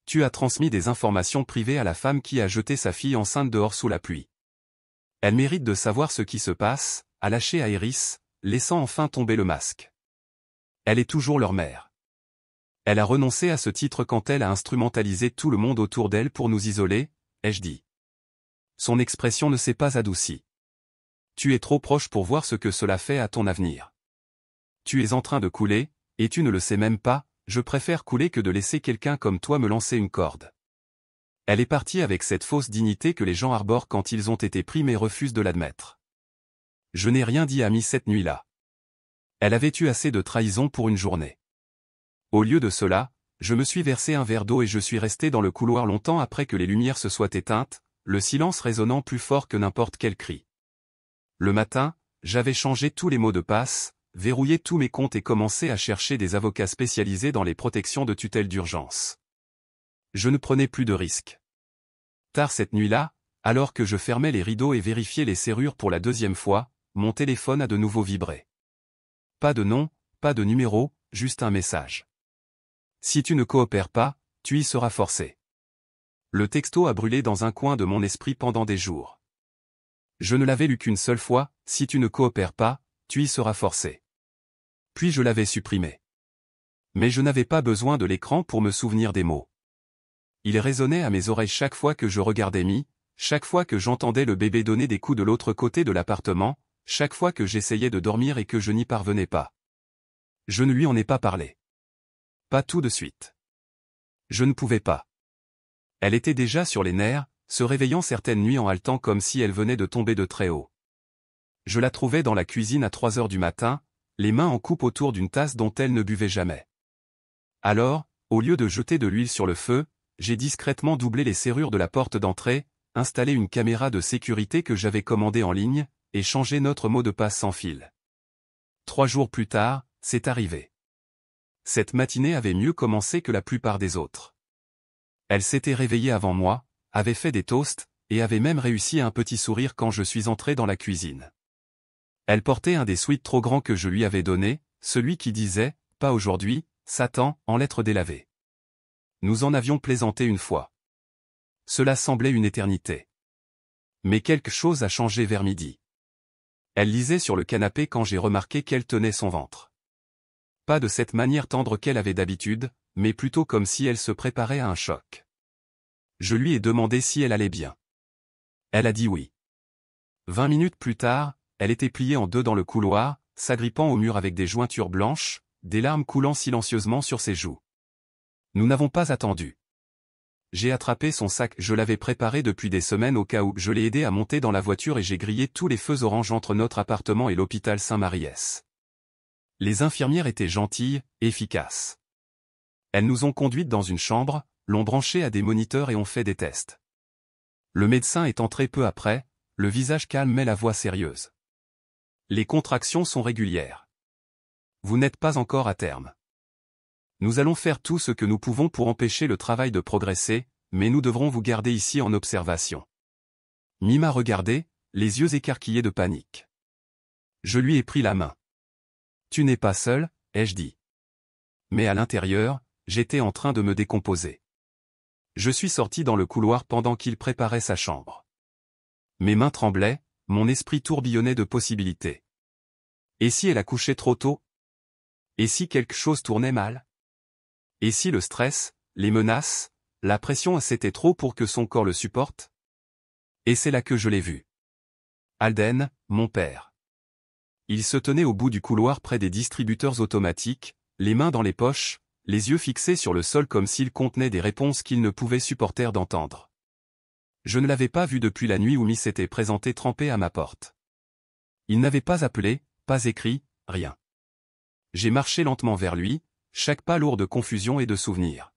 Tu as transmis des informations privées à la femme qui a jeté sa fille enceinte dehors sous la pluie. Elle mérite de savoir ce qui se passe, a lâché Iris, laissant enfin tomber le masque. Elle est toujours leur mère. Elle a renoncé à ce titre quand elle a instrumentalisé tout le monde autour d'elle pour nous isoler, ai-je dit. Son expression ne s'est pas adoucie. Tu es trop proche pour voir ce que cela fait à ton avenir. Tu es en train de couler, et tu ne le sais même pas, je préfère couler que de laisser quelqu'un comme toi me lancer une corde. Elle est partie avec cette fausse dignité que les gens arborent quand ils ont été pris mais refusent de l'admettre. Je n'ai rien dit à Mi cette nuit-là. Elle avait eu assez de trahison pour une journée. Au lieu de cela, je me suis versé un verre d'eau et je suis resté dans le couloir longtemps après que les lumières se soient éteintes, le silence résonnant plus fort que n'importe quel cri. Le matin, j'avais changé tous les mots de passe, verrouillé tous mes comptes et commencé à chercher des avocats spécialisés dans les protections de tutelle d'urgence. Je ne prenais plus de risques. Tard cette nuit-là, alors que je fermais les rideaux et vérifiais les serrures pour la deuxième fois, mon téléphone a de nouveau vibré. Pas de nom, pas de numéro, juste un message. Si tu ne coopères pas, tu y seras forcé. Le texto a brûlé dans un coin de mon esprit pendant des jours. Je ne l'avais lu qu'une seule fois, si tu ne coopères pas, tu y seras forcé. Puis je l'avais supprimé. Mais je n'avais pas besoin de l'écran pour me souvenir des mots. Il résonnait à mes oreilles chaque fois que je regardais Mi, chaque fois que j'entendais le bébé donner des coups de l'autre côté de l'appartement, chaque fois que j'essayais de dormir et que je n'y parvenais pas. Je ne lui en ai pas parlé. Pas tout de suite. Je ne pouvais pas. Elle était déjà sur les nerfs, se réveillant certaines nuits en haletant comme si elle venait de tomber de très haut. Je la trouvais dans la cuisine à 3 heures du matin, les mains en coupe autour d'une tasse dont elle ne buvait jamais. Alors, au lieu de jeter de l'huile sur le feu, j'ai discrètement doublé les serrures de la porte d'entrée, installé une caméra de sécurité que j'avais commandée en ligne, et changé notre mot de passe sans fil. 3 jours plus tard, c'est arrivé. Cette matinée avait mieux commencé que la plupart des autres. Elle s'était réveillée avant moi, avait fait des toasts, et avait même réussi un petit sourire quand je suis entré dans la cuisine. Elle portait un des sweats trop grands que je lui avais donné, celui qui disait « Pas aujourd'hui, Satan » en lettres délavées. Nous en avions plaisanté une fois. Cela semblait une éternité. Mais quelque chose a changé vers midi. Elle lisait sur le canapé quand j'ai remarqué qu'elle tenait son ventre. Pas de cette manière tendre qu'elle avait d'habitude, mais plutôt comme si elle se préparait à un choc. Je lui ai demandé si elle allait bien. Elle a dit oui. 20 minutes plus tard, elle était pliée en deux dans le couloir, s'agrippant au mur avec des jointures blanches, des larmes coulant silencieusement sur ses joues. Nous n'avons pas attendu. J'ai attrapé son sac, je l'avais préparé depuis des semaines au cas où je l'ai aidé à monter dans la voiture et j'ai grillé tous les feux orange entre notre appartement et l'hôpital Saint-Maries. Les infirmières étaient gentilles, efficaces. Elles nous ont conduites dans une chambre, l'ont branchée à des moniteurs et ont fait des tests. Le médecin est entré peu après, le visage calme mais la voix sérieuse. Les contractions sont régulières. Vous n'êtes pas encore à terme. Nous allons faire tout ce que nous pouvons pour empêcher le travail de progresser, mais nous devrons vous garder ici en observation. Mi m'a regardé, les yeux écarquillés de panique. Je lui ai pris la main. « Tu n'es pas seul ?» ai-je dit. Mais à l'intérieur, j'étais en train de me décomposer. Je suis sorti dans le couloir pendant qu'il préparait sa chambre. Mes mains tremblaient, mon esprit tourbillonnait de possibilités. Et si elle accouchait trop tôt? Et si quelque chose tournait mal? Et si le stress, les menaces, la pression c'était trop pour que son corps le supporte? Et c'est là que je l'ai vu. Alden, mon père. Il se tenait au bout du couloir près des distributeurs automatiques, les mains dans les poches, les yeux fixés sur le sol comme s'il contenait des réponses qu'il ne pouvait supporter d'entendre. Je ne l'avais pas vu depuis la nuit où Miss s'était présentée trempée à ma porte. Il n'avait pas appelé, pas écrit, rien. J'ai marché lentement vers lui, chaque pas lourd de confusion et de souvenirs.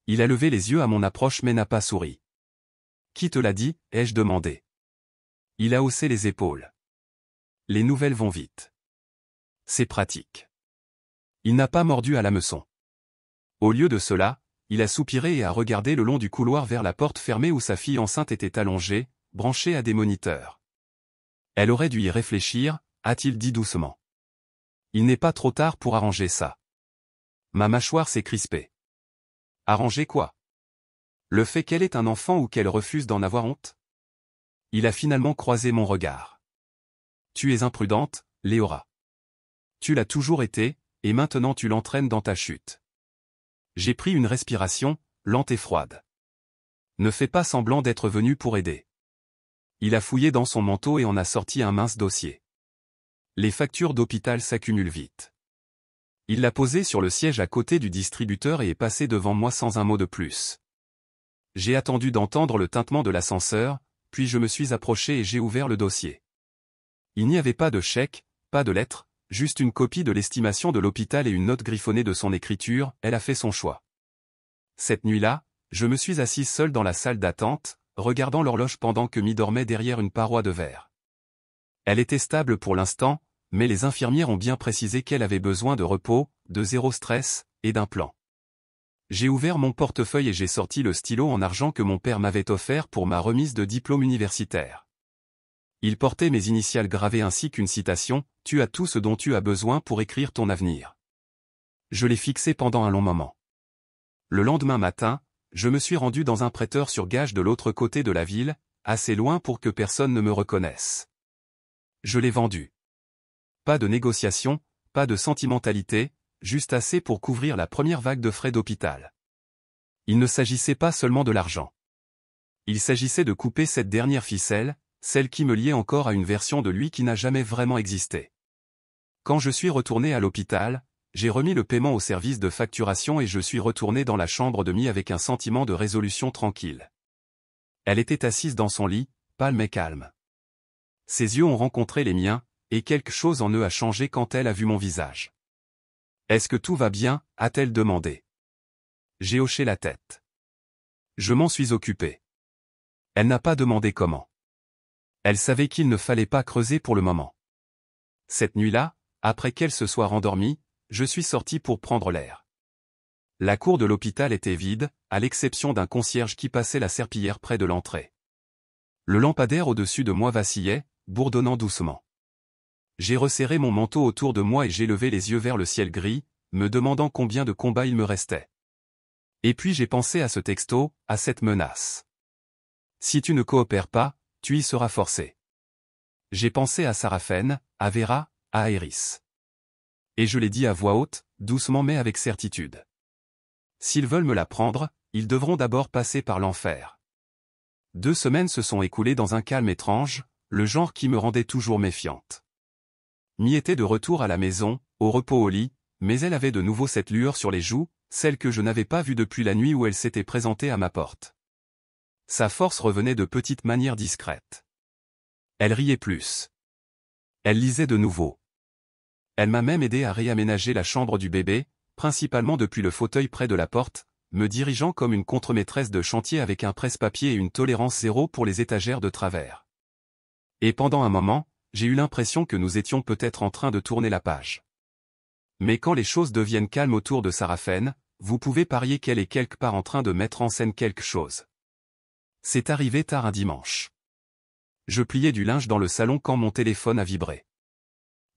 Il a levé les yeux à mon approche mais n'a pas souri. « Qui te l'a dit ?» ai-je demandé. Il a haussé les épaules. Les nouvelles vont vite. C'est pratique. Il n'a pas mordu à l'hameçon. Au lieu de cela, il a soupiré et a regardé le long du couloir vers la porte fermée où sa fille enceinte était allongée, branchée à des moniteurs. Elle aurait dû y réfléchir, a-t-il dit doucement. Il n'est pas trop tard pour arranger ça. Ma mâchoire s'est crispée. Arranger quoi? Le fait qu'elle ait un enfant ou qu'elle refuse d'en avoir honte? Il a finalement croisé mon regard. Tu es imprudente, Léora. Tu l'as toujours été, et maintenant tu l'entraînes dans ta chute. J'ai pris une respiration, lente et froide. Ne fais pas semblant d'être venu pour aider. Il a fouillé dans son manteau et en a sorti un mince dossier. Les factures d'hôpital s'accumulent vite. Il l'a posé sur le siège à côté du distributeur et est passé devant moi sans un mot de plus. J'ai attendu d'entendre le tintement de l'ascenseur, puis je me suis approché et j'ai ouvert le dossier. Il n'y avait pas de chèque, pas de lettre, juste une copie de l'estimation de l'hôpital et une note griffonnée de son écriture, elle a fait son choix. Cette nuit-là, je me suis assise seule dans la salle d'attente, regardant l'horloge pendant que Mi dormait derrière une paroi de verre. Elle était stable pour l'instant, mais les infirmières ont bien précisé qu'elle avait besoin de repos, de zéro stress, et d'un plan. J'ai ouvert mon portefeuille et j'ai sorti le stylo en argent que mon père m'avait offert pour ma remise de diplôme universitaire. Il portait mes initiales gravées ainsi qu'une citation, « Tu as tout ce dont tu as besoin pour écrire ton avenir ». Je l'ai fixé pendant un long moment. Le lendemain matin, je me suis rendu dans un prêteur sur gage de l'autre côté de la ville, assez loin pour que personne ne me reconnaisse. Je l'ai vendu. Pas de négociation, pas de sentimentalité, juste assez pour couvrir la première vague de frais d'hôpital. Il ne s'agissait pas seulement de l'argent. Il s'agissait de couper cette dernière ficelle, celle qui me liait encore à une version de lui qui n'a jamais vraiment existé. Quand je suis retourné à l'hôpital, j'ai remis le paiement au service de facturation et je suis retourné dans la chambre de Mi avec un sentiment de résolution tranquille. Elle était assise dans son lit, pâle mais calme. Ses yeux ont rencontré les miens, et quelque chose en eux a changé quand elle a vu mon visage. « Est-ce que tout va bien ?» a-t-elle demandé. J'ai hoché la tête. Je m'en suis occupé. Elle n'a pas demandé comment. Elle savait qu'il ne fallait pas creuser pour le moment. Cette nuit-là, après qu'elle se soit rendormie, je suis sorti pour prendre l'air. La cour de l'hôpital était vide, à l'exception d'un concierge qui passait la serpillière près de l'entrée. Le lampadaire au-dessus de moi vacillait, bourdonnant doucement. J'ai resserré mon manteau autour de moi et j'ai levé les yeux vers le ciel gris, me demandant combien de combats il me restait. Et puis j'ai pensé à ce texto, à cette menace. Si tu ne coopères pas, tu y seras forcé. J'ai pensé à Sarafen, à Vera, à Iris. Et je l'ai dit à voix haute, doucement mais avec certitude. S'ils veulent me la prendre, ils devront d'abord passer par l'enfer. 2 semaines se sont écoulées dans un calme étrange, le genre qui me rendait toujours méfiante. Mi était de retour à la maison, au repos au lit, mais elle avait de nouveau cette lueur sur les joues, celle que je n'avais pas vue depuis la nuit où elle s'était présentée à ma porte. Sa force revenait de petites manières discrètes. Elle riait plus. Elle lisait de nouveau. Elle m'a même aidé à réaménager la chambre du bébé, principalement depuis le fauteuil près de la porte, me dirigeant comme une contremaîtresse de chantier avec un presse-papier et une tolérance zéro pour les étagères de travers. Et pendant un moment, j'ai eu l'impression que nous étions peut-être en train de tourner la page. Mais quand les choses deviennent calmes autour de Sarafen, vous pouvez parier qu'elle est quelque part en train de mettre en scène quelque chose. C'est arrivé tard un dimanche. Je pliais du linge dans le salon quand mon téléphone a vibré.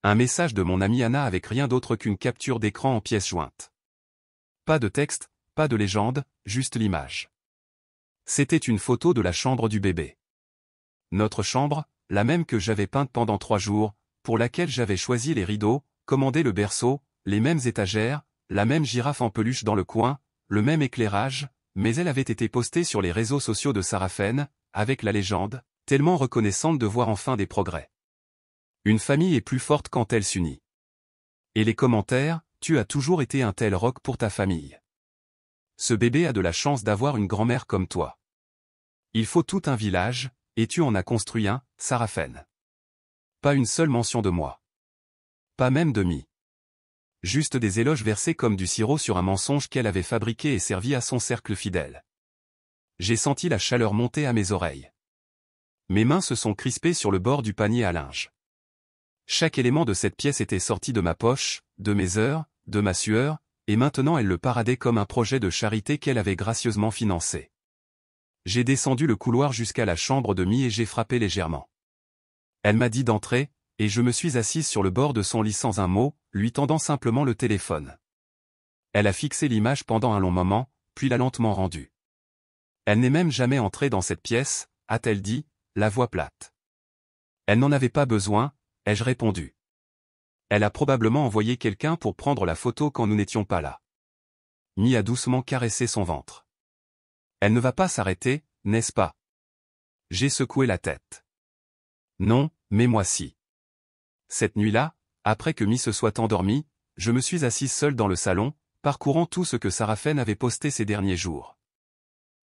Un message de mon amie Anna avec rien d'autre qu'une capture d'écran en pièces jointes. Pas de texte, pas de légende, juste l'image. C'était une photo de la chambre du bébé. Notre chambre, la même que j'avais peinte pendant 3 jours, pour laquelle j'avais choisi les rideaux, commandé le berceau, les mêmes étagères, la même girafe en peluche dans le coin, le même éclairage, mais elle avait été postée sur les réseaux sociaux de Sarafen, avec la légende, tellement reconnaissante de voir enfin des progrès. Une famille est plus forte quand elle s'unit. Et les commentaires, tu as toujours été un tel roc pour ta famille. Ce bébé a de la chance d'avoir une grand-mère comme toi. Il faut tout un village, et tu en as construit un, Sarafen. Pas une seule mention de moi. Pas même de mi. Juste des éloges versés comme du sirop sur un mensonge qu'elle avait fabriqué et servi à son cercle fidèle. J'ai senti la chaleur monter à mes oreilles. Mes mains se sont crispées sur le bord du panier à linge. Chaque élément de cette pièce était sorti de ma poche, de mes heures, de ma sueur, et maintenant elle le paradait comme un projet de charité qu'elle avait gracieusement financé. J'ai descendu le couloir jusqu'à la chambre de Mi et j'ai frappé légèrement. Elle m'a dit d'entrer, et je me suis assise sur le bord de son lit sans un mot, lui tendant simplement le téléphone. Elle a fixé l'image pendant un long moment, puis l'a lentement rendue. Elle n'est même jamais entrée dans cette pièce, a-t-elle dit, la voix plate. Elle n'en avait pas besoin, ai-je répondu. Elle a probablement envoyé quelqu'un pour prendre la photo quand nous n'étions pas là. Mi a doucement caressé son ventre. Elle ne va pas s'arrêter, n'est-ce pas? J'ai secoué la tête. Non, mais moi si. Cette nuit-là, après que Mi se soit endormie, je me suis assise seule dans le salon, parcourant tout ce que Sarafen avait posté ces derniers jours.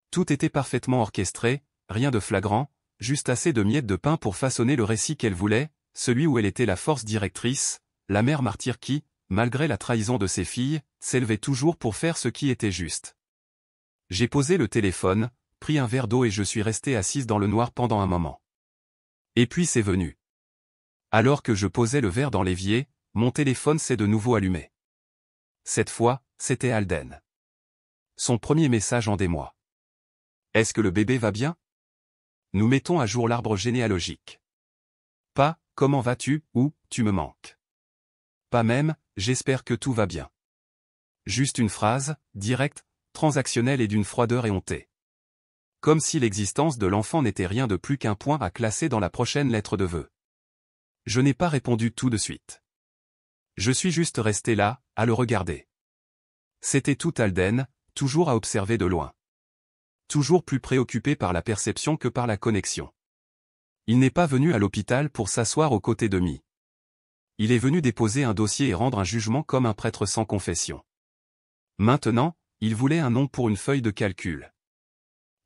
Tout était parfaitement orchestré, rien de flagrant, juste assez de miettes de pain pour façonner le récit qu'elle voulait, celui où elle était la force directrice, la mère martyre qui, malgré la trahison de ses filles, s'élevait toujours pour faire ce qui était juste. J'ai posé le téléphone, pris un verre d'eau et je suis restée assise dans le noir pendant un moment. Et puis c'est venu. Alors que je posais le verre dans l'évier, mon téléphone s'est de nouveau allumé. Cette fois, c'était Alden. Son premier message en des mois. Est-ce que le bébé va bien? Nous mettons à jour l'arbre généalogique. Pas, comment vas-tu, ou, tu me manques. Pas même, j'espère que tout va bien. Juste une phrase, directe, transactionnelle et d'une froideur éhontée. Comme si l'existence de l'enfant n'était rien de plus qu'un point à classer dans la prochaine lettre de vœux. Je n'ai pas répondu tout de suite. Je suis juste resté là, à le regarder. C'était tout Alden, toujours à observer de loin. Toujours plus préoccupé par la perception que par la connexion. Il n'est pas venu à l'hôpital pour s'asseoir aux côtés de Mi. Il est venu déposer un dossier et rendre un jugement comme un prêtre sans confession. Maintenant, il voulait un nom pour une feuille de calcul.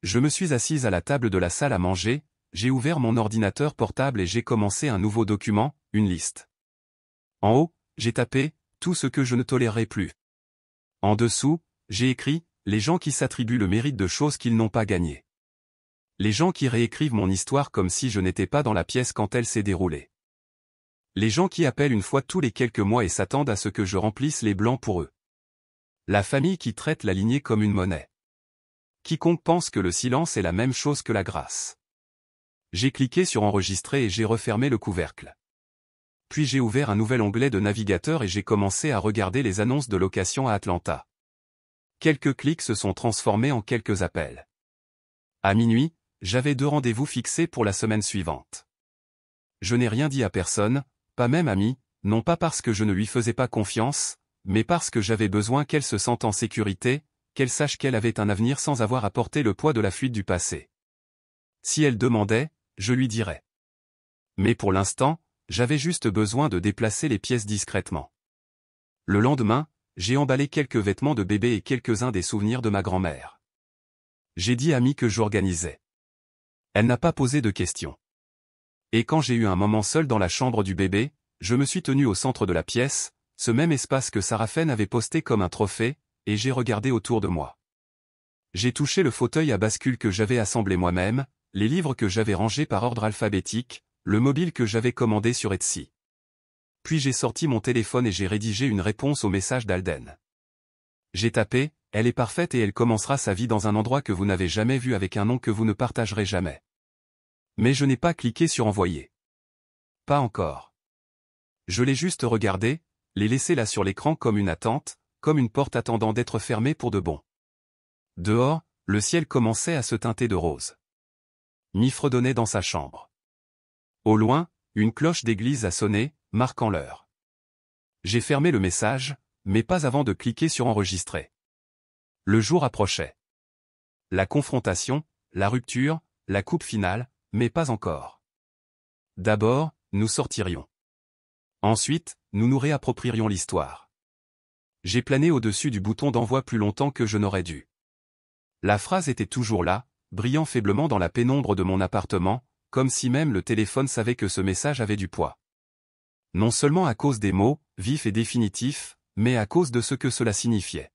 Je me suis assise à la table de la salle à manger, j'ai ouvert mon ordinateur portable et j'ai commencé un nouveau document, une liste. En haut, j'ai tapé « tout ce que je ne tolérerai plus ». En dessous, j'ai écrit « les gens qui s'attribuent le mérite de choses qu'ils n'ont pas gagnées ». Les gens qui réécrivent mon histoire comme si je n'étais pas dans la pièce quand elle s'est déroulée. Les gens qui appellent une fois tous les quelques mois et s'attendent à ce que je remplisse les blancs pour eux. La famille qui traite la lignée comme une monnaie. Quiconque pense que le silence est la même chose que la grâce. J'ai cliqué sur enregistrer et j'ai refermé le couvercle. Puis j'ai ouvert un nouvel onglet de navigateur et j'ai commencé à regarder les annonces de location à Atlanta. Quelques clics se sont transformés en quelques appels. À minuit, j'avais 2 rendez-vous fixés pour la semaine suivante. Je n'ai rien dit à personne, pas même à Mi, non pas parce que je ne lui faisais pas confiance, mais parce que j'avais besoin qu'elle se sente en sécurité, qu'elle sache qu'elle avait un avenir sans avoir à porter le poids de la fuite du passé. Si elle demandait, je lui dirais. Mais pour l'instant, j'avais juste besoin de déplacer les pièces discrètement. Le lendemain, j'ai emballé quelques vêtements de bébé et quelques-uns des souvenirs de ma grand-mère. J'ai dit à Mi que j'organisais. Elle n'a pas posé de questions. Et quand j'ai eu un moment seul dans la chambre du bébé, je me suis tenu au centre de la pièce, ce même espace que Sarafen avait posté comme un trophée, et j'ai regardé autour de moi. J'ai touché le fauteuil à bascule que j'avais assemblé moi-même, les livres que j'avais rangés par ordre alphabétique, le mobile que j'avais commandé sur Etsy. Puis j'ai sorti mon téléphone et j'ai rédigé une réponse au message d'Alden. J'ai tapé « Elle est parfaite et elle commencera sa vie dans un endroit que vous n'avez jamais vu avec un nom que vous ne partagerez jamais. » Mais je n'ai pas cliqué sur envoyer. Pas encore. Je l'ai juste regardé, l'ai laissé là sur l'écran comme une attente, comme une porte attendant d'être fermée pour de bon. Dehors, le ciel commençait à se teinter de rose. Mi fredonnait dans sa chambre. Au loin, une cloche d'église a sonné, marquant l'heure. J'ai fermé le message, mais pas avant de cliquer sur enregistrer. Le jour approchait. La confrontation, la rupture, la coupe finale, mais pas encore. D'abord, nous sortirions. Ensuite, nous nous réapproprierions l'histoire. J'ai plané au-dessus du bouton d'envoi plus longtemps que je n'aurais dû. La phrase était toujours là, brillant faiblement dans la pénombre de mon appartement, comme si même le téléphone savait que ce message avait du poids. Non seulement à cause des mots, vifs et définitifs, mais à cause de ce que cela signifiait.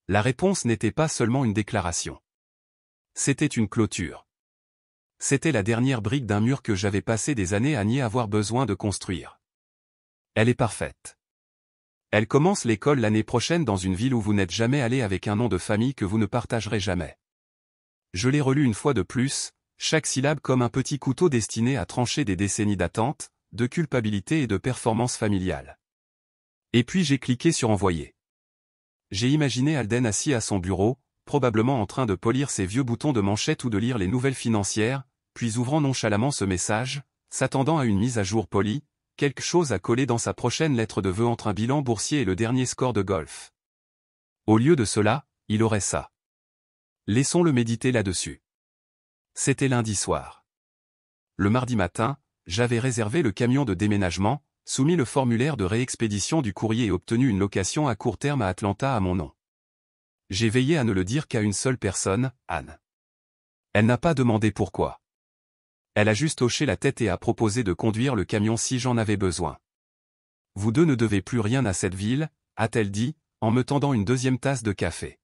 La réponse n'était pas seulement une déclaration. C'était une clôture. C'était la dernière brique d'un mur que j'avais passé des années à nier avoir besoin de construire. Elle est parfaite. Elle commence l'école l'année prochaine dans une ville où vous n'êtes jamais allé avec un nom de famille que vous ne partagerez jamais. Je l'ai relu une fois de plus, chaque syllabe comme un petit couteau destiné à trancher des décennies d'attente, de culpabilité et de performance familiale. Et puis j'ai cliqué sur envoyer. J'ai imaginé Alden assis à son bureau, probablement en train de polir ses vieux boutons de manchette ou de lire les nouvelles financières, puis ouvrant nonchalamment ce message, s'attendant à une mise à jour polie, quelque chose à coller dans sa prochaine lettre de vœux entre un bilan boursier et le dernier score de golf. Au lieu de cela, il aurait ça. Laissons-le méditer là-dessus. C'était lundi soir. Le mardi matin, j'avais réservé le camion de déménagement, soumis le formulaire de réexpédition du courrier et obtenu une location à court terme à Atlanta à mon nom. J'ai veillé à ne le dire qu'à une seule personne, Anne. Elle n'a pas demandé pourquoi. Elle a juste hoché la tête et a proposé de conduire le camion si j'en avais besoin. Vous deux ne devez plus rien à cette ville, a-t-elle dit, en me tendant une deuxième tasse de café.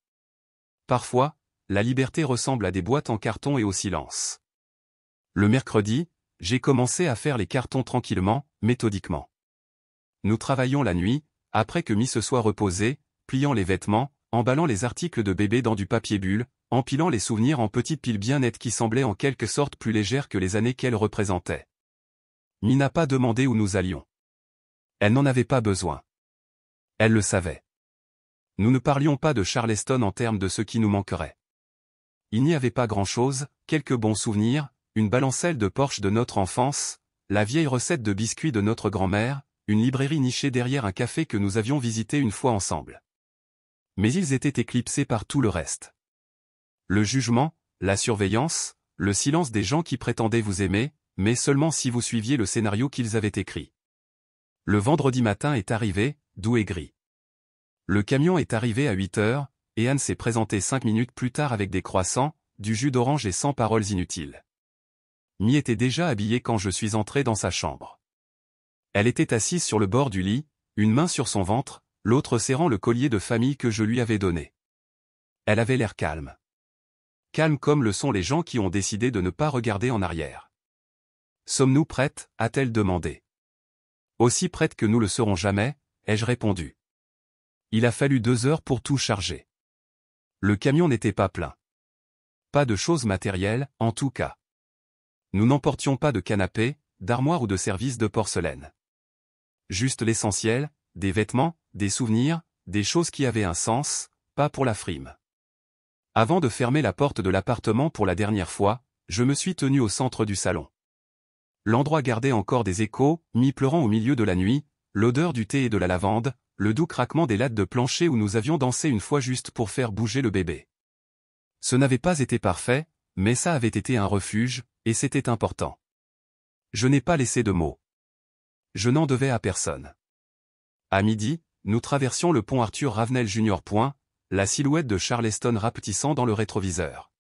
Parfois, la liberté ressemble à des boîtes en carton et au silence. Le mercredi, j'ai commencé à faire les cartons tranquillement, méthodiquement. Nous travaillions la nuit, après que Mi se soit reposé, pliant les vêtements, emballant les articles de bébé dans du papier bulle, empilant les souvenirs en petites piles bien nettes qui semblaient en quelque sorte plus légères que les années qu'elles représentaient. Mi n'a pas demandé où nous allions. Elle n'en avait pas besoin. Elle le savait. Nous ne parlions pas de Charleston en termes de ce qui nous manquerait. Il n'y avait pas grand-chose, quelques bons souvenirs, une balancelle de Porsche de notre enfance, la vieille recette de biscuits de notre grand-mère, une librairie nichée derrière un café que nous avions visité une fois ensemble. Mais ils étaient éclipsés par tout le reste. Le jugement, la surveillance, le silence des gens qui prétendaient vous aimer, mais seulement si vous suiviez le scénario qu'ils avaient écrit. Le vendredi matin est arrivé, doux et gris. Le camion est arrivé à 8 heures, et Anne s'est présentée 5 minutes plus tard avec des croissants, du jus d'orange et sans paroles inutiles. Mi était déjà habillée quand je suis entré dans sa chambre. Elle était assise sur le bord du lit, une main sur son ventre, l'autre serrant le collier de famille que je lui avais donné. Elle avait l'air calme. Calme comme le sont les gens qui ont décidé de ne pas regarder en arrière. « Sommes-nous prêtes » a-t-elle demandé. « Aussi prêtes que nous le serons jamais » ai-je répondu. Il a fallu 2 heures pour tout charger. Le camion n'était pas plein. Pas de choses matérielles, en tout cas. Nous n'emportions pas de canapé, d'armoire ou de service de porcelaine. Juste l'essentiel, des vêtements, des souvenirs, des choses qui avaient un sens, pas pour la frime. Avant de fermer la porte de l'appartement pour la dernière fois, je me suis tenu au centre du salon. L'endroit gardait encore des échos, Mi pleurant au milieu de la nuit, l'odeur du thé et de la lavande, le doux craquement des lattes de plancher où nous avions dansé une fois juste pour faire bouger le bébé. Ce n'avait pas été parfait, mais ça avait été un refuge, et c'était important. Je n'ai pas laissé de mots. Je n'en devais à personne. À midi, nous traversions le pont Arthur Ravenel Jr. La silhouette de Charleston rapetissant dans le rétroviseur.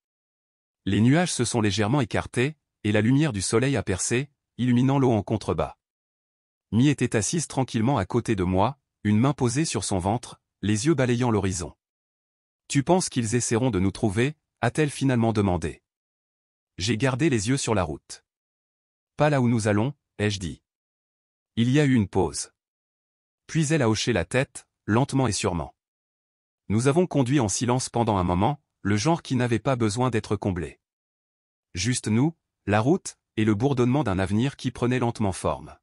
Les nuages se sont légèrement écartés, et la lumière du soleil a percé, illuminant l'eau en contrebas. Mi était assise tranquillement à côté de moi, une main posée sur son ventre, les yeux balayant l'horizon. « Tu penses qu'ils essaieront de nous trouver » a-t-elle finalement demandé. J'ai gardé les yeux sur la route. « Pas là où nous allons » ai-je dit. Il y a eu une pause. Puis elle a hoché la tête, lentement et sûrement. Nous avons conduit en silence pendant un moment, le genre qui n'avait pas besoin d'être comblé. Juste nous, la route, et le bourdonnement d'un avenir qui prenait lentement forme.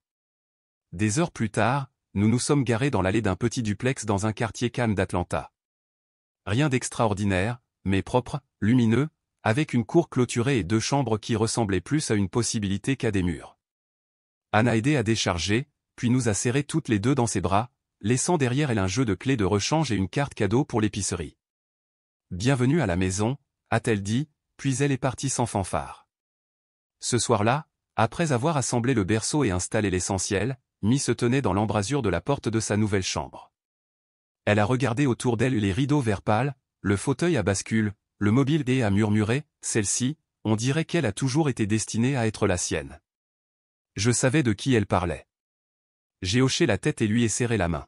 Des heures plus tard, nous nous sommes garés dans l'allée d'un petit duplex dans un quartier calme d'Atlanta. Rien d'extraordinaire, mais propre, lumineux, avec une cour clôturée et 2 chambres qui ressemblaient plus à une possibilité qu'à des murs. Anne a aidé à décharger, puis nous a serrés toutes les deux dans ses bras, laissant derrière elle un jeu de clés de rechange et une carte cadeau pour l'épicerie. « Bienvenue à la maison », a-t-elle dit, puis elle est partie sans fanfare. Ce soir-là, après avoir assemblé le berceau et installé l'essentiel, Mi se tenait dans l'embrasure de la porte de sa nouvelle chambre. Elle a regardé autour d'elle les rideaux vert pâle, le fauteuil à bascule, le mobile et a murmuré, celle-ci, on dirait qu'elle a toujours été destinée à être la sienne. Je savais de qui elle parlait. J'ai hoché la tête et lui ai serré la main.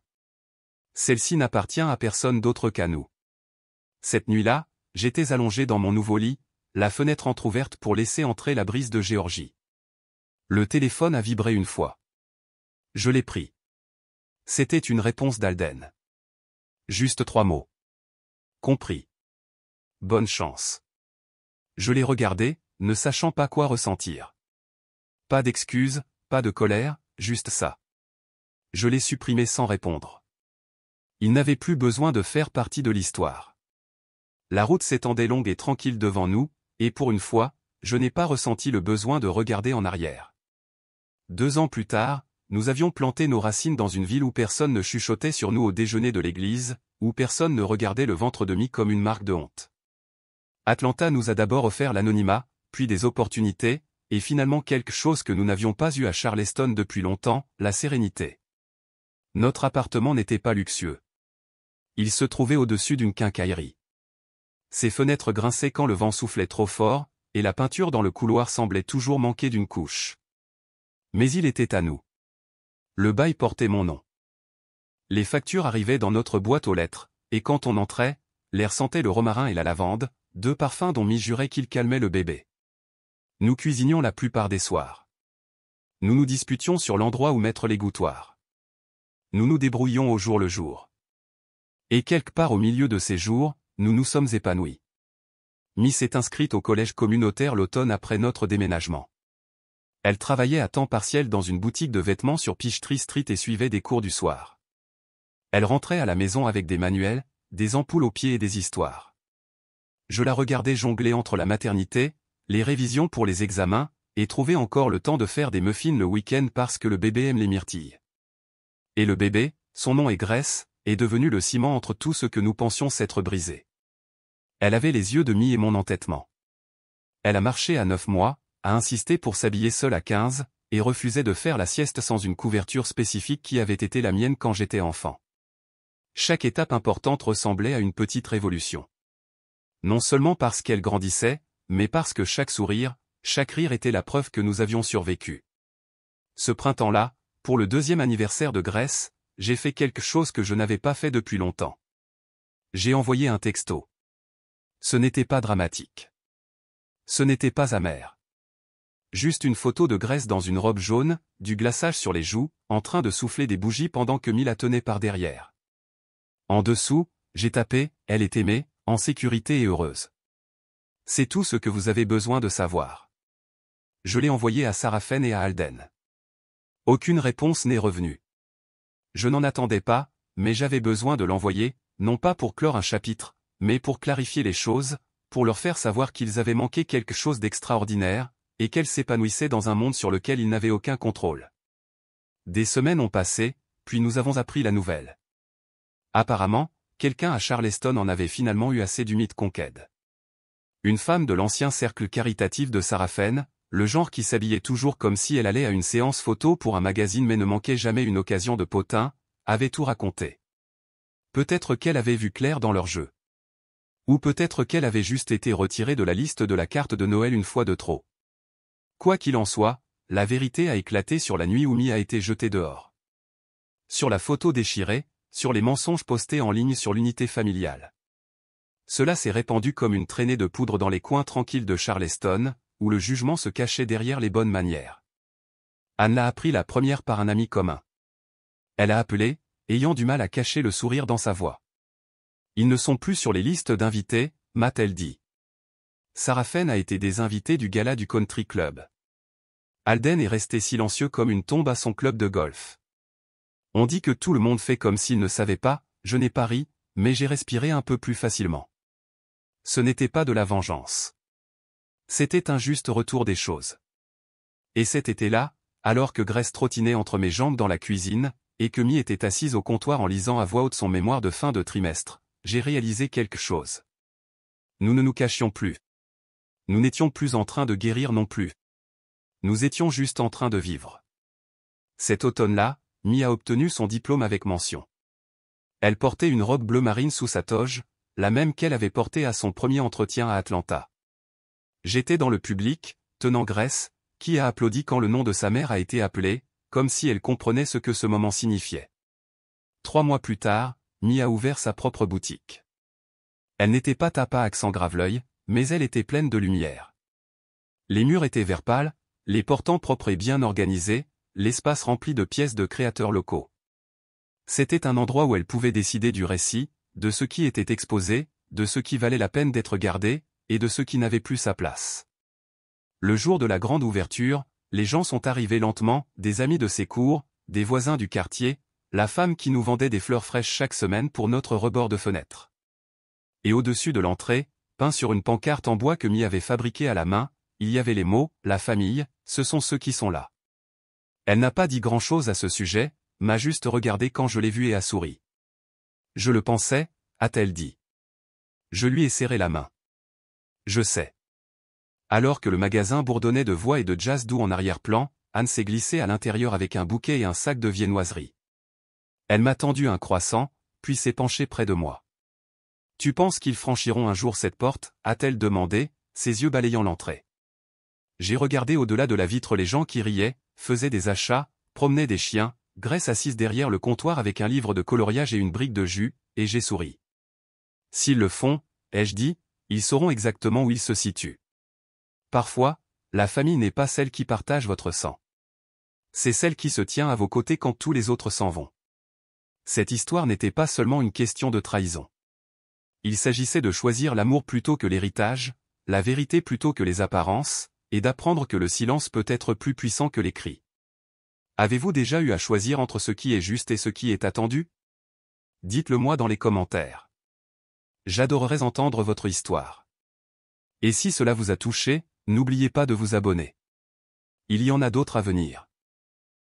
Celle-ci n'appartient à personne d'autre qu'à nous. Cette nuit-là, j'étais allongé dans mon nouveau lit, la fenêtre entr'ouverte pour laisser entrer la brise de Géorgie. Le téléphone a vibré une fois. Je l'ai pris. C'était une réponse d'Alden. Juste 3 mots. Compris. Bonne chance. Je l'ai regardé, ne sachant pas quoi ressentir. Pas d'excuses, pas de colère, juste ça. Je l'ai supprimé sans répondre. Il n'avait plus besoin de faire partie de l'histoire. La route s'étendait longue et tranquille devant nous, et pour une fois, je n'ai pas ressenti le besoin de regarder en arrière. 2 ans plus tard, nous avions planté nos racines dans une ville où personne ne chuchotait sur nous au déjeuner de l'église, où personne ne regardait le ventre de Mi comme une marque de honte. Atlanta nous a d'abord offert l'anonymat, puis des opportunités, et finalement quelque chose que nous n'avions pas eu à Charleston depuis longtemps, la sérénité. Notre appartement n'était pas luxueux. Il se trouvait au-dessus d'une quincaillerie. Ses fenêtres grinçaient quand le vent soufflait trop fort, et la peinture dans le couloir semblait toujours manquer d'une couche. Mais il était à nous. Le bail portait mon nom. Les factures arrivaient dans notre boîte aux lettres, et quand on entrait, l'air sentait le romarin et la lavande, 2 parfums dont Mi jurait qu'ils calmaient le bébé. Nous cuisinions la plupart des soirs. Nous nous disputions sur l'endroit où mettre l'égouttoir. Nous nous débrouillions au jour le jour. Et quelque part au milieu de ces jours, nous nous sommes épanouis. Mi s'est inscrite au collège communautaire l'automne après notre déménagement. Elle travaillait à temps partiel dans une boutique de vêtements sur Peachtree Street et suivait des cours du soir. Elle rentrait à la maison avec des manuels, des ampoules aux pieds et des histoires. Je la regardais jongler entre la maternité, les révisions pour les examens, et trouver encore le temps de faire des muffins le week-end parce que le bébé aime les myrtilles. Et le bébé, son nom est Grace, est devenu le ciment entre tout ce que nous pensions s'être brisé. Elle avait les yeux de Mi et mon entêtement. Elle a marché à 9 mois, a insisté pour s'habiller seule à 15, et refusait de faire la sieste sans une couverture spécifique qui avait été la mienne quand j'étais enfant. Chaque étape importante ressemblait à une petite révolution. Non seulement parce qu'elle grandissait, mais parce que chaque sourire, chaque rire était la preuve que nous avions survécu. Ce printemps-là, pour le 2e anniversaire de Grace, j'ai fait quelque chose que je n'avais pas fait depuis longtemps. J'ai envoyé un texto. Ce n'était pas dramatique. Ce n'était pas amer. Juste une photo de Grace dans une robe jaune, du glaçage sur les joues, en train de souffler des bougies pendant que Mi la tenait par derrière. En dessous, j'ai tapé « Elle est aimée, en sécurité et heureuse ». C'est tout ce que vous avez besoin de savoir. Je l'ai envoyé à Sarafen et à Alden. Aucune réponse n'est revenue. Je n'en attendais pas, mais j'avais besoin de l'envoyer, non pas pour clore un chapitre, mais pour clarifier les choses, pour leur faire savoir qu'ils avaient manqué quelque chose d'extraordinaire, et qu'elle s'épanouissait dans un monde sur lequel ils n'avaient aucun contrôle. Des semaines ont passé, puis nous avons appris la nouvelle. Apparemment, quelqu'un à Charleston en avait finalement eu assez du mythe Conquête. Une femme de l'ancien cercle caritatif de Sarafen, le genre qui s'habillait toujours comme si elle allait à une séance photo pour un magazine mais ne manquait jamais une occasion de potin, avait tout raconté. Peut-être qu'elle avait vu clair dans leur jeu. Ou peut-être qu'elle avait juste été retirée de la liste de la carte de Noël une fois de trop. Quoi qu'il en soit, la vérité a éclaté sur la nuit où Mi a été jetée dehors. Sur la photo déchirée, sur les mensonges postés en ligne sur l'unité familiale. Cela s'est répandu comme une traînée de poudre dans les coins tranquilles de Charleston, où le jugement se cachait derrière les bonnes manières. Anne l'a appris la première par un ami commun. Elle a appelé, ayant du mal à cacher le sourire dans sa voix. Ils ne sont plus sur les listes d'invités, m'a-t-elle dit. Sarafen a été des invités du gala du country club. Alden est resté silencieux comme une tombe à son club de golf. On dit que tout le monde fait comme s'il ne savait pas, je n'ai pas ri, mais j'ai respiré un peu plus facilement. Ce n'était pas de la vengeance. C'était un juste retour des choses. Et cet été-là, alors que Grace trottinait entre mes jambes dans la cuisine, et que Mie était assise au comptoir en lisant à voix haute son mémoire de fin de trimestre, j'ai réalisé quelque chose. Nous ne nous cachions plus. Nous n'étions plus en train de guérir non plus. Nous étions juste en train de vivre. Cet automne-là, Mie a obtenu son diplôme avec mention. Elle portait une robe bleu marine sous sa toge, la même qu'elle avait portée à son premier entretien à Atlanta. J'étais dans le public, tenant Grace, qui a applaudi quand le nom de sa mère a été appelé, comme si elle comprenait ce que ce moment signifiait. 3 mois plus tard, Mie a ouvert sa propre boutique. Elle n'était pas tapa accent Graveleuil, mais elle était pleine de lumière. Les murs étaient vert pâle, les portants propres et bien organisés, l'espace rempli de pièces de créateurs locaux. C'était un endroit où elle pouvait décider du récit, de ce qui était exposé, de ce qui valait la peine d'être gardé, et de ce qui n'avait plus sa place. Le jour de la grande ouverture, les gens sont arrivés lentement, des amis de ses cours, des voisins du quartier, la femme qui nous vendait des fleurs fraîches chaque semaine pour notre rebord de fenêtre. Et au-dessus de l'entrée, peint sur une pancarte en bois que Mie avait fabriquée à la main, il y avait les mots « La famille, ce sont ceux qui sont là ». Elle n'a pas dit grand-chose à ce sujet, m'a juste regardé quand je l'ai vue et a souri. Je le pensais, a-t-elle dit. Je lui ai serré la main. Je sais. Alors que le magasin bourdonnait de voix et de jazz doux en arrière-plan, Anne s'est glissée à l'intérieur avec un bouquet et un sac de viennoiserie. Elle m'a tendu un croissant, puis s'est penchée près de moi. « Tu penses qu'ils franchiront un jour cette porte ?» a-t-elle demandé, ses yeux balayant l'entrée. J'ai regardé au-delà de la vitre les gens qui riaient, faisaient des achats, promenaient des chiens, Grace assise derrière le comptoir avec un livre de coloriage et une brique de jus, et j'ai souri. S'ils le font, ai-je dit, ils sauront exactement où ils se situent. Parfois, la famille n'est pas celle qui partage votre sang. C'est celle qui se tient à vos côtés quand tous les autres s'en vont. Cette histoire n'était pas seulement une question de trahison. Il s'agissait de choisir l'amour plutôt que l'héritage, la vérité plutôt que les apparences, et d'apprendre que le silence peut être plus puissant que les cris. Avez-vous déjà eu à choisir entre ce qui est juste et ce qui est attendu? Dites-le moi dans les commentaires. J'adorerais entendre votre histoire. Et si cela vous a touché, n'oubliez pas de vous abonner. Il y en a d'autres à venir.